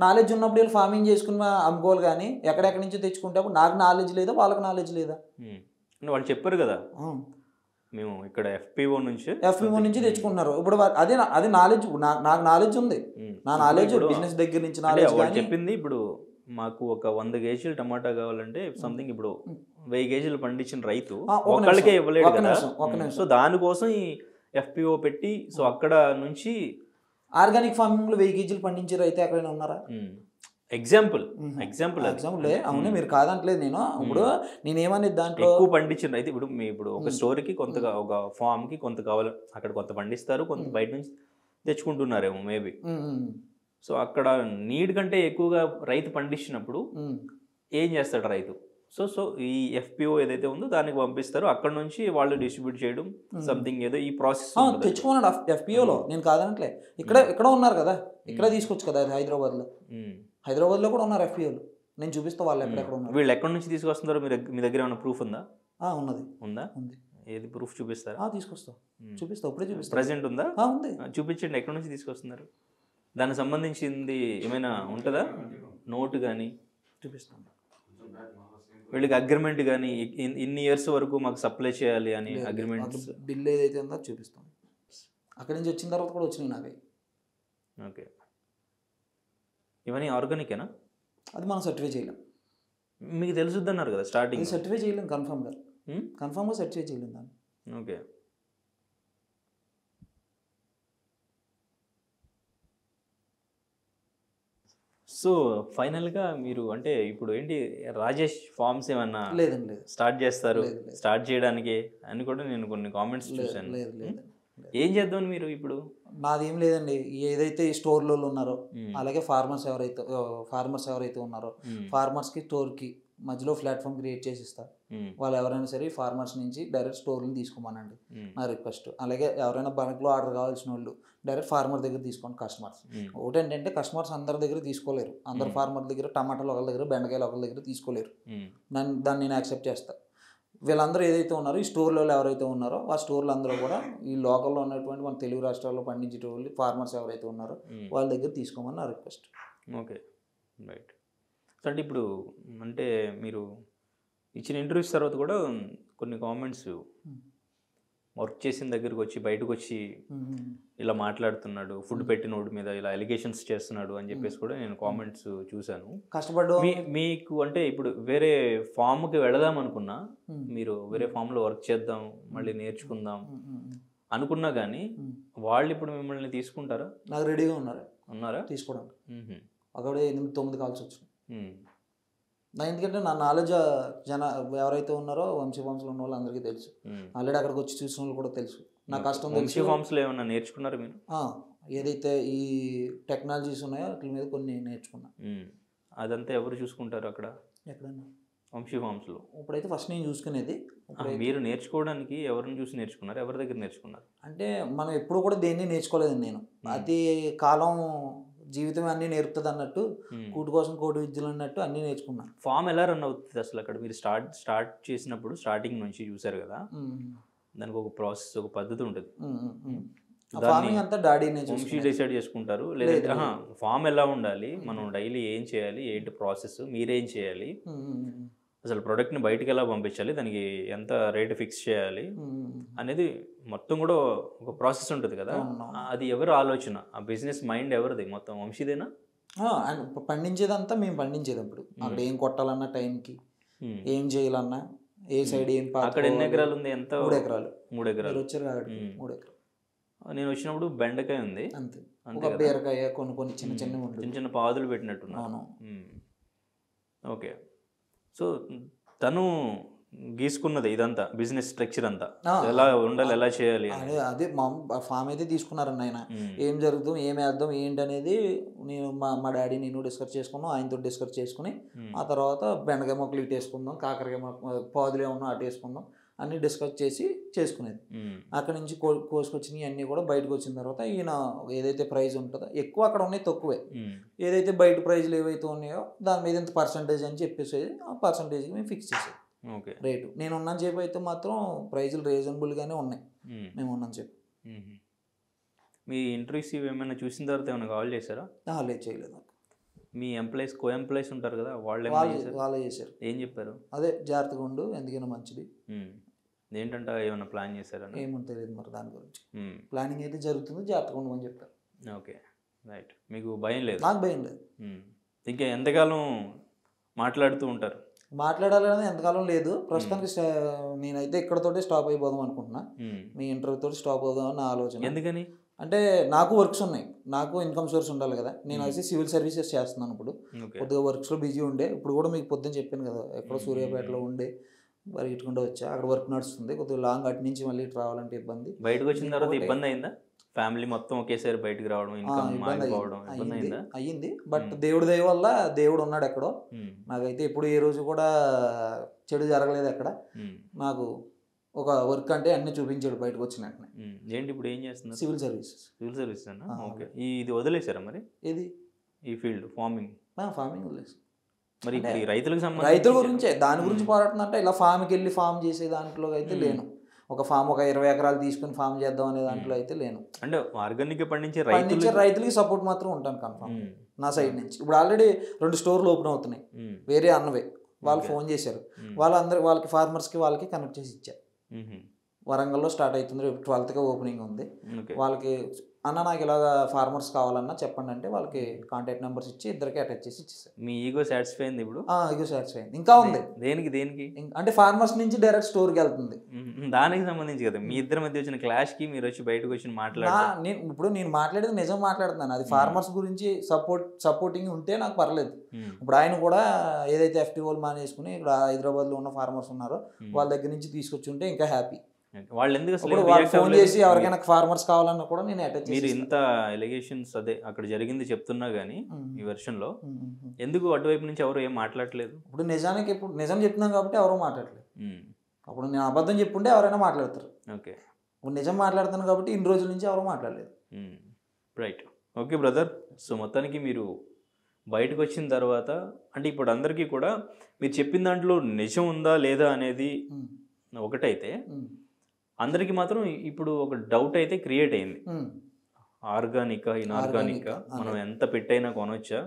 నాలెడ్జ్ ఉన్నప్పుడు వీళ్ళు ఫార్మింగ్ చేసుకుని అమ్ముకోవాలి, కానీ ఎక్కడెక్కడి నుంచి తెచ్చుకుంటే నాకు నాలెడ్జ్ లేదా, వాళ్ళకి నాలెడ్జ్ లేదా? వాళ్ళు చెప్పారు కదా, మేము ఇక్కడ FPO నుంచి తెచ్చుకుంటున్నారు. ఇప్పుడు అది నాలెడ్జ్, నాకు నాలెడ్జ్ ఉంది. నా నాలెడ్జ్ బిజినెస్ దగ్గర నుంచి నాలెడ్జ్ చెప్పింది. ఇప్పుడు మాకు ఒక 100 kg టమాటా కావాలంటే సంథింగ్ ఇప్పుడు 1000 kg పండించిన రైతు ఒక్కళ్ళకే ఇవ్వలేడు కదా. సో దానికోసం ఈ FPO పెట్టి, సో అక్కడ నుంచి ఆర్గానిక్ ఫార్మింగ్ లో 1000 kg పండించే రైతు ఎక్కడైనా ఉన్నారా? ఎగ్జాంపుల్ అవును, మీరు కాదంటలేదు. ఇప్పుడు నేనేమనేది దాంట్లో ఎక్కువ పండించిన రైతు ఇప్పుడు ఒక స్టోరీకి కొంత, ఒక ఫామ్ కి కొంత కావాలి, అక్కడ కొంత పండిస్తారు, కొంత బయట నుంచి తెచ్చుకుంటున్నారేమో మేబీ. సో అక్కడ నీడ్ కంటే ఎక్కువగా రైతు పండించినప్పుడు ఏం చేస్తాడు రైతు? సో ఈ FPO ఏదైతే ఉందో దానికి పంపిస్తారు, అక్కడ నుంచి వాళ్ళు డిస్ట్రిబ్యూట్ చేయడం సంథింగ్ ఏదో ఈ ప్రాసెస్ తెచ్చుకున్నాడు FPOలో. నేను కాదనట్లే, ఇక్కడ ఉన్నారు కదా, ఇక్కడ తీసుకోవచ్చు కదా. హైదరాబాద్లో కూడా ఉన్నారు FPOలు, నేను చూపిస్తా వాళ్ళు ఎక్కడెక్కడ ఉన్నారు. వీళ్ళు ఎక్కడి నుంచి తీసుకొస్తున్నారో మీ దగ్గర ఏమైనా ప్రూఫ్ ఉందా? ఉందా? ఏది ప్రూఫ్ చూపిస్తారా? తీసుకొస్తా, ఇప్పుడే చూపిస్తా. ప్రెసెంట్ ఉందా? ఉంది, చూపించండి. ఎక్కడి నుంచి తీసుకొస్తున్నారు? దానికి సంబంధించింది ఏమైనా ఉంటుందా? నోటు కానీ చూపిస్తాను. వీళ్ళకి అగ్రిమెంట్ కానీ ఇన్ని ఇయర్స్ వరకు మాకు సప్లై చేయాలి అని అగ్రిమెంట్ బిల్ ఏదైతే ఉందో చూపిస్తాను. అక్కడి నుంచి వచ్చిన తర్వాత కూడా వచ్చినాయి నాకే. ఓకే, ఇవన్నీ ఆర్గానికేనా? అది మనం సర్టిఫై చేయలేం. మీకు తెలుసుద్ది అన్నారు కదా స్టార్టింగ్. సర్టిఫై చేయలేం, కన్ఫర్మ్గా సర్టిఫై చేయలేం దాన్ని. ఓకే, సో ఫైనల్గా మీరు అంటే ఇప్పుడు ఏంటి రాజేష్ ఫార్మ్స్ ఏమన్నా లేదండి స్టార్ట్ చేస్తారు? స్టార్ట్ చేయడానికి అని కూడా నేను కొన్ని కామెంట్స్ చూసాను. ఏం చేద్దామని మీరు ఇప్పుడు? నాదేం లేదండి, ఏదైతే ఈ స్టోర్లలో ఉన్నారో అలాగే ఫార్మర్స్ ఎవరైతే ఉన్నారో ఫార్మర్స్కి స్టోర్కి మధ్యలో ప్లాట్ఫామ్ క్రియేట్ చేసి ఇస్తా. వాళ్ళు ఎవరైనా సరే ఫార్మర్స్ నుంచి డైరెక్ట్ స్టోర్ని తీసుకోమనండి నా రిక్వెస్ట్. అలాగే ఎవరైనా బల్క్లో ఆర్డర్ కావాల్సిన వాళ్ళు డైరెక్ట్ ఫార్మర్ దగ్గర తీసుకోండి కస్టమర్స్. ఒకటి ఏంటంటే కస్టమర్స్ అందరి దగ్గర తీసుకోలేరు, అందరు ఫార్మర్ దగ్గర టమాటాలు ఒకరి దగ్గర బెండకాయలు ఒకరి దగ్గర తీసుకోలేరు. దాన్ని నేను యాక్సెప్ట్ చేస్తాను. వీళ్ళందరూ ఏదైతే ఉన్నారో ఈ స్టోర్లో ఎవరైతే ఉన్నారో ఆ స్టోర్లు అందరూ కూడా ఈ లోకల్లో ఉన్నటువంటి మన తెలుగు రాష్ట్రాల్లో పండించే వాళ్ళు ఫార్మర్స్ ఎవరైతే ఉన్నారో వాళ్ళ దగ్గర తీసుకోమని నా రిక్వెస్ట్. Okay, right. సో అంటే ఇప్పుడు అంటే మీరు ఇచ్చిన ఇంటర్వ్యూస్ తర్వాత కూడా కొన్ని కామెంట్స్ వర్క్ చేసిన దగ్గరకు వచ్చి బయటకు వచ్చి ఇలా మాట్లాడుతున్నాడు, ఫుడ్ పెట్టినోడి మీద ఇలా ఎలిగేషన్స్ చేస్తున్నాడు అని చెప్పేసి కూడా నేను కామెంట్స్ చూశాను. కష్టపడ్డా మీకు అంటే ఇప్పుడు వేరే ఫామ్కి వెళదాం అనుకున్నా, మీరు వేరే ఫామ్లో వర్క్ చేద్దాం మళ్ళీ నేర్చుకుందాం అనుకున్నా కానీ వాళ్ళు ఇప్పుడు మిమ్మల్ని తీసుకుంటారా? నాకు రెడీగా ఉన్నారా తీసుకోవడానికి? అక్కడ 8-9 కాల్స్ వచ్చినాయి. ఎందుకంటే నా నాలెడ్జ్ ఎవరైతే ఉన్నారో వంశీఫామ్స్లో ఉన్న వాళ్ళు అందరికీ తెలుసు. ఆల్రెడీ అక్కడికి వచ్చి చూసిన వాళ్ళు కూడా తెలుసు. నా కష్టం వంశీఫామ్స్లో ఏమన్నా నేర్చుకున్నారు మీరు? ఏదైతే ఈ టెక్నాలజీస్ ఉన్నాయో వాటి మీద కొన్ని నేర్చుకున్నా. అదంతా ఎవరు చూసుకుంటారు అక్కడ? ఎక్కడన్నా వంశీఫామ్స్లో ఇప్పుడైతే ఫస్ట్ నేను చూసుకునేది. మీరు నేర్చుకోవడానికి ఎవరిని చూసి నేర్చుకున్నారు? ఎవరి దగ్గర నేర్చుకున్నారు? అంటే మనం ఎప్పుడు కూడా దేన్ని నేర్చుకోలేదండి. నేను అతి కాలం జీవితం అన్నీ నేర్పుతుంది అన్నట్టు, కూటు కోసం కోటి విద్యలు అన్నట్టు అన్నీ నేర్చుకున్నాను. ఫామ్ ఎలా రన్ అవుతుంది అసలు అక్కడ? మీరు స్టార్ట్ చేసినప్పుడు స్టార్టింగ్ నుంచి చూసారు కదా, దానికి ఒక ప్రాసెస్, ఒక పద్ధతి ఉంటుంది. ఫార్మింగ్ అంతా డాడీ వంశీ డిసైడ్ చేసుకుంటారు, లేదంటే ఫామ్ ఎలా ఉండాలి, మనం డైలీ ఏం చేయాలి, ఏంటి ప్రాసెస్, మీరేం చేయాలి, అసలు ప్రోడక్ట్ని బయటకు ఎలా పంపించాలి, దానికి ఎంత రేట్ ఫిక్స్ చేయాలి అనేది మొత్తం కూడా ఒక ప్రాసెస్ ఉంటుంది కదా. అది ఎవరు ఆలోచన? ఆ బిజినెస్ మైండ్ ఎవరిది? మొత్తం వంశీదేనా? పండించేదంతా మేము పండించేటప్పుడు అక్కడ ఏం కొట్టాలన్నా టైంకి, ఏం చేయాలన్నా, ఏ సైడ్ ఏం అక్కడ ఎన్ని ఎకరాలు ఉంది? ఎంత? 3 ఎకరాలు. 3 ఎకరాలు వచ్చారు కాబట్టి 3 ఎకరాలు. నేను వచ్చినప్పుడు బెండకాయ ఉంది అంతే, ఒక బీరకాయ, కొన్ని చిన్న చిన్న పాదులు పెట్టినట్టున్నాను. ఓకే, సో తను గీసుకున్నది ఇదంతా బిజినెస్ స్ట్రక్చర్ అంతా, ఎలా ఉండాలి, ఎలా చేయాలి అదే మా ఫామ్ అయితే తీసుకున్నారన్న ఆయన. ఏం జరుగుతుంది, ఏం వేద్దాం ఏంటి అనేది నేను మా డాడీ నేను డిస్కస్ చేసుకున్నాం, ఆయనతో డిస్కస్ చేసుకుని ఆ తర్వాత బెండకాయ మొక్కలు ఇటు వేసుకుందాం, కాకరకాయ పాదులు ఏమన్నా అటు వేసుకుందాం అన్నీ డిస్కస్ చేసి చేసుకునేది. అక్కడ నుంచి కోసుకొచ్చినవి అన్నీ కూడా బయటకు వచ్చిన తర్వాత ఈయన ఏదైతే ప్రైజ్ ఉంటుందో ఎక్కువ అక్కడ ఉన్నాయి, తక్కువే ఏదైతే బయట ప్రైజ్లు ఏవైతే ఉన్నాయో దాని మీద ఇంత పర్సంటేజ్ అని చెప్పేసి ఆ పర్సంటేజ్కి మేము ఫిక్స్ చేసేది రేటు. నేను ఉన్నాను చెప్పి అయితే మాత్రం ప్రైజులు రీజనబుల్గానే ఉన్నాయి, మేము ఉన్నాను చెప్పి. మీ ఇంటర్వ్యూస్ ఏమైనా చూసిన తర్వాత ఏమైనా కాల్ చేశారా? లేదు, చేయలేదు. మీ కో ఎంప్లాయీస్ ఉంటారు కదా, వాళ్ళే చేశారు. ఏం చెప్పారు? అదే జాగ్రత్తగా ఉండు, ఎందుకైనా మంచిది. ఏంటంటే ఏమైనా ప్లాన్ చేశారా? ఏమో తెలియదు మరి దాని గురించి. ప్లానింగ్ అయితే జరుగుతుంది, జాగ్రత్తగా ఉండమని చెప్పారు. Okay, right. మీకు భయం లేదు? నాకు భయం లేదు. ఇంకా ఎంతకాలం మాట్లాడుతూ ఉంటారు? మాట్లాడాలనేది ఎంతకాలం లేదు. ప్రస్తుతానికి నేనైతే ఇక్కడతోటే స్టాప్ అయిపోదాం అనుకుంటున్నా. మీ ఇంటర్వ్యూ తోటి స్టాప్ అవుదాం అని ఆలోచన. ఎందుకని? అంటే నాకు వర్క్స్ ఉన్నాయి, నాకు ఇన్కమ్ సోర్స్ ఉండాలి కదా. నేను వచ్చి సివిల్ సర్వీసెస్ చేస్తున్నాను ఇప్పుడు. కొద్దిగా వర్క్స్లో బిజీ ఉండే, ఇప్పుడు కూడా మీకు పొద్దున్న చెప్పాను కదా ఎక్కడో సూర్యాపేటలో ఉండే మరి ఇటుకుండా వచ్చా, అక్కడ వర్క్ నడుస్తుంది. కొద్దిగా లాంగ్ అటు నుంచి మళ్ళీ ట్రావెల్ అంటే ఇబ్బంది. బయటకు వచ్చిన తర్వాత ఇబ్బంది అయిందా? ఫ్యామిలీ మొత్తం ఒకేసారి బయటకు రావడం, అయ్యింది. బట్ దేవుడి దయ వల్ల దేవుడు ఉన్నాడు ఎక్కడో. నాకైతే ఎప్పుడు ఏ రోజు కూడా చెడు జరగలేదు అక్కడ. నాకు ఒక వర్క్ అంటే అన్ని చూపించాడు బయటకు వచ్చినట్టునే. ఏంటి ఇప్పుడు ఏం చేస్తున్నారు? Civil services. సివిల్ సర్వీసెస్ అన్న. ఓకే, ఇది వదిలేసారా మరి? ఏది? ఈ ఫీల్డ్ ఫార్మింగ్ వదిలేసి మరి రైతులకు సంబంధించి రైతుల గురించే దాని గురించి పోరాడుతుందంటే ఇలా ఫామ్కి వెళ్ళి ఫామ్ చేసే దాంట్లో అయితే లేను. ఒక ఫామ్ ఒక 20 ఎకరాలు తీసుకుని ఫామ్ చేద్దాం అనే దాంట్లో అయితే లేను. అంటే ఆర్గానిక్ పండించే రైతులకి సపోర్ట్ మాత్రం ఉంటాను కన్ఫామ్ నా సైడ్ నుంచి. ఇప్పుడు ఆల్రెడీ 2 స్టోర్లు ఓపెన్ అవుతున్నాయి వేరే అన్నవే. వాళ్ళు ఫోన్ చేశారు, వాళ్ళకి ఫార్మర్స్కి వాళ్ళకి కనెక్ట్ చేసి ఇచ్చారు. వరంగల్లో స్టార్ట్ అవుతుంది, రేపు 12th ఓపెనింగ్ ఉంది. వాళ్ళకి అన్న నాకు ఇలాగా ఫార్మర్స్ కావాలన్నా చెప్పండి అంటే వాళ్ళకి కాంటాక్ట్ నెంబర్స్ ఇచ్చి ఇద్దరికి అటాచ్ చేసి ఇచ్చేసారు. మీ ఈగో సాటిస్ఫై అయింది ఇప్పుడు? ఈగో సాటిస్ఫై అయింది. ఇంకా ఉంది. దేనికి అంటే ఫార్మర్స్ నుంచి డైరెక్ట్ స్టోర్కి వెళ్తుంది. దానికి సంబంధించి కదా మీ ఇద్దరి మధ్య వచ్చిన క్లాష్కి మీరు వచ్చి బయటకు వచ్చి ఇప్పుడు నేను మాట్లాడేది నిజం మాట్లాడుతున్నాను. అది ఫార్మర్స్ గురించి సపోర్టింగ్ ఉంటే నాకు పర్లేదు. ఇప్పుడు ఆయన కూడా ఏదైతే FTOలు మానేసుకుని ఇక్కడ హైదరాబాద్లో ఉన్న ఫార్మర్స్ ఉన్నారో వాళ్ళ దగ్గర నుంచి తీసుకొచ్చి ఉంటే ఇంకా హ్యాపీ. వాళ్ళు ఎందుకు అసలు ఇప్పుడు ఏం వాళ్ళు react ఫోన్ అవ్వలేదు? చేసి ఎవరికైనా ఫార్మర్స్ కావాలన్నా కూడా నేను అటాచ్ మీరు ఇంత ఎలిగేషన్స్ అదే అక్కడ జరిగింది చెప్తున్నా కానీ ఈ వెర్షన్లో ఎందుకు అటువైపు నుంచి ఎవరు ఏం మాట్లాడలేదు? ఇప్పుడు నిజానికి ఇప్పుడు నిజం చెప్తున్నాం కాబట్టి ఎవరు మాట్లాడలేదు. అప్పుడు నేను అబద్ధం చెప్పుంటే ఎవరైనా మాట్లాడతారు. ఓకే, ఇప్పుడు నిజం మాట్లాడుతాను కాబట్టి ఇన్ని రోజుల నుంచి ఎవరు మాట్లాడలేదు. రైట్. ఓకే బ్రదర్, సో మొత్తానికి మీరు బయటకు వచ్చిన తర్వాత అంటే ఇప్పుడు అందరికీ కూడా మీరు చెప్పిన దాంట్లో నిజం ఉందా లేదా అనేది ఒకటైతే అందరికీ మాత్రం ఇప్పుడు ఒక డౌట్ అయితే క్రియేట్ అయింది. ఆర్గానికా ఇన్ఆర్గానికా మనం ఎంత పెట్టైనా కొనొచ్చా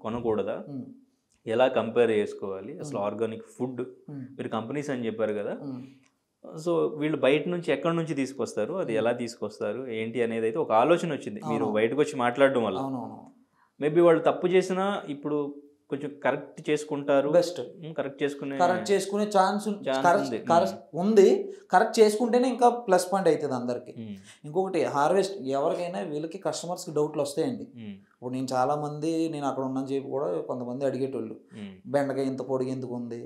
కొనకూడదా, ఎలా కంపేర్ చేసుకోవాలి అసలు ఆర్గానిక్ ఫుడ్? మీరు కంపెనీస్ అని చెప్పారు కదా, సో వీళ్ళు బయట నుంచి ఎక్కడి నుంచి తీసుకొస్తారు, అది ఎలా తీసుకొస్తారు ఏంటి అనేది అయితే ఒక ఆలోచన వచ్చింది మీరు బయటకు వచ్చి మాట్లాడడం వల్ల. మేబీ వాళ్ళు తప్పు చేసినా ఇప్పుడు కొంచెం కరెక్ట్ చేసుకుంటారు, బెస్ట్ కరెక్ట్ చేసుకునే ఛాన్స్ ఉంది. కరెక్ట్ చేసుకుంటేనే ఇంకా ప్లస్ పాయింట్ అవుతుంది అందరికి. ఇంకొకటి హార్వెస్ట్ ఎవరికైనా వీళ్ళకి కస్టమర్స్కి డౌట్లు వస్తాయండి. ఇప్పుడు నేను చాలా మంది నేను అక్కడ ఉన్నాను చెప్పి కూడా కొంతమంది అడిగేటోళ్ళు బెండకాయ ఇంత పొడిగి ఎందుకు ఉంది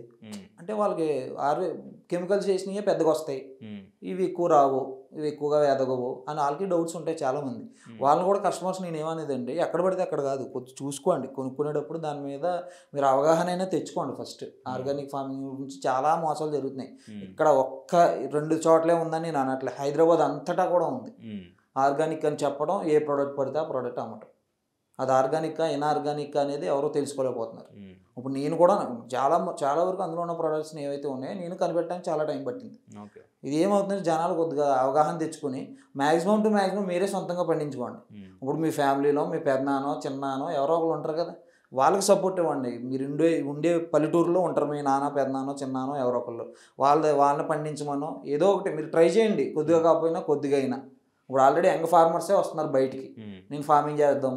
అంటే వాళ్ళకి కెమికల్స్ చేసినవి పెద్దగా వస్తాయి, ఇవి ఎక్కువ రావు, ఇవి ఎక్కువగా ఎదగవు అని వాళ్ళకి డౌట్స్ ఉంటాయి చాలా మంది. వాళ్ళని కూడా కస్టమర్స్ నేను ఏమనేదండి, ఎక్కడ పడితే అక్కడ కాదు, కొంచెం చూసుకోండి, కొనుక్కునేటప్పుడు దాని మీద మీరు అవగాహన అయినా తెచ్చుకోండి. ఫస్ట్ ఆర్గానిక్ ఫార్మింగ్ గురించి చాలా మోసాలు జరుగుతున్నాయి. ఇక్కడ ఒక్క 2 చోట్లే ఉందని నేను అనట్లే, హైదరాబాద్ అంతటా కూడా ఉంది. ఆర్గానిక్ అని చెప్పడం, ఏ ప్రోడక్ట్ పడితే ఆ ప్రోడక్ట్ అమ్మటం, అది ఆర్గానికా ఇన్ఆర్గానిక్ అనేది ఎవరో తెలుసుకోలేకపోతున్నారు. ఇప్పుడు నేను కూడా చాలా వరకు అందులో ఉన్న ప్రోడక్ట్స్ని ఏవైతే ఉన్నాయో నేను కనిపెట్టడానికి చాలా టైం పట్టింది. ఇది ఏమవుతుందంటే జనాలు కొద్దిగా అవగాహన తెచ్చుకొని మ్యాక్సిమం టు మ్యాక్సిమం మీరే సొంతంగా పండించుకోండి. ఇప్పుడు మీ ఫ్యామిలీలో మీ పెద్దనానో చిన్నానో ఎవరో ఒకరు ఉంటారు కదా, వాళ్ళకి సపోర్ట్ ఇవ్వండి. మీరు ఉండే పల్లెటూరులో ఉంటారు, మీ నాన్న పెద్దనానో చిన్నానో ఎవరో ఒకళ్ళు, వాళ్ళని పండించమనో ఏదో ఒకటి మీరు ట్రై చేయండి, కొద్దిగా కాకపోయినా కొద్దిగా అయినా. ఇప్పుడు ఆల్రెడీ యంగ్ ఫార్మర్సే వస్తున్నారు బయటికి, నేను ఫార్మింగ్ చేద్దాం,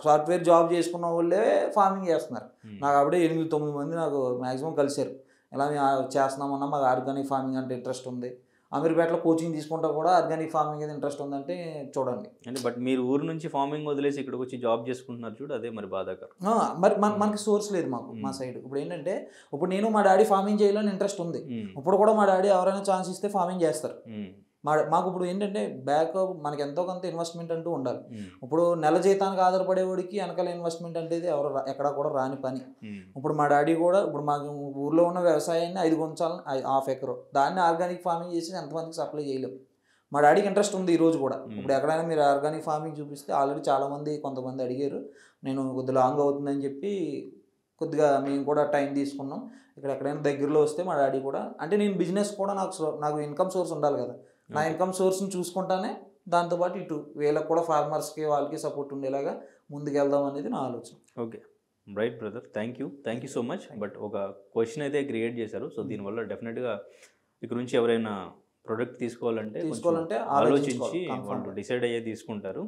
సాఫ్ట్వేర్ జాబ్ చేసుకున్న వాళ్ళే ఫార్మింగ్ చేస్తున్నారు. నాకు అప్పుడే 8-9 మంది నాకు మ్యాక్సిమం కలిశారు, ఇలా మేము చేస్తున్నామన్నా మాకు ఆర్గానిక్ ఫార్మింగ్ అంటే ఇంట్రెస్ట్ ఉంది, అమీర్పేటలో కోచింగ్ తీసుకుంటా కూడా ఆర్గానిక్ ఫార్మింగ్ అయితే ఇంట్రెస్ట్ ఉందంటే చూడండి. అంటే బట్ మీరు ఊరు నుంచి ఫార్మింగ్ వదిలేసి ఇక్కడికి వచ్చి జాబ్ చేసుకుంటున్నారు చూడు, అదే మరి బాధాకరం. మరి మనకి సోర్స్ లేదు మాకు మా సైడ్. ఇప్పుడు ఏంటంటే ఇప్పుడు నేను మా డాడీ ఫార్మింగ్ చేయాలని ఇంట్రెస్ట్ ఉంది, ఇప్పుడు కూడా మా డాడీ ఎవరైనా ఛాన్స్ ఇస్తే ఫార్మింగ్ చేస్తారు. మాకు ఇప్పుడు ఏంటంటే బ్యాక్ మనకి ఎంతో కొంత ఇన్వెస్ట్మెంట్ అంటూ ఉండాలి. ఇప్పుడు నెల జీతానికి ఆధారపడేవాడికి వెనకాల ఇన్వెస్ట్మెంట్ అంటే ఎవరు ఎక్కడ కూడా రాని పని. ఇప్పుడు మా డాడీ కూడా ఇప్పుడు మాకు ఊర్లో ఉన్న వ్యవసాయాన్ని 5 గుంచాలని 1/2 ఎకరం దాన్ని ఆర్గానిక్ ఫార్మింగ్ చేసి ఎంతమందికి సప్లై చేయలేము. మా డాడీకి ఇంట్రెస్ట్ ఉంది ఈ రోజు కూడా. ఇప్పుడు ఎక్కడైనా మీరు ఆర్గానిక్ ఫార్మింగ్ చూపిస్తే ఆల్రెడీ చాలామంది కొంతమంది అడిగారు, నేను కొద్దిగా లాంగ్ అవుతుందని చెప్పి కొద్దిగా మేము కూడా టైం తీసుకున్నాం. ఇక్కడ ఎక్కడైనా దగ్గరలో వస్తే మా డాడీ కూడా అంటే నేను బిజినెస్ కూడా నాకు ఇన్కమ్ సోర్స్ ఉండాలి కదా, నా ఇన్కమ్ సోర్స్ని చూసుకుంటానే దాంతోపాటు ఇటు వీళ్ళకి కూడా ఫార్మర్స్కి వాళ్ళకి సపోర్ట్ ఉండేలాగా ముందుకెళ్దాం అనేది నా ఆలోచన. Okay right brother, thank you so much. But ఒక క్వశ్చన్ అయితే క్రియేట్ చేశారు, సో దీనివల్ల డెఫినెట్గా ఇక్కడ నుంచి ఎవరైనా ప్రొడక్ట్ తీసుకోవాలంటే ఆలోచించి వాళ్ళు డిసైడ్ అయ్యే తీసుకుంటారు.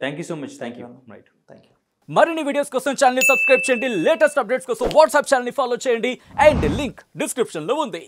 Thank you so much. Thank you. Right, thank you. మరిన్ని వీడియోస్ కోసం ఛానల్ ని సబ్స్క్రైబ్ చేయండి, లేటెస్ట్ అప్డేట్స్ కోసం వాట్సాప్ ఛానల్ ని ఫాలో చేయండి, అండ్ లింక్ డిస్క్రిప్షన్ లో ఉంది.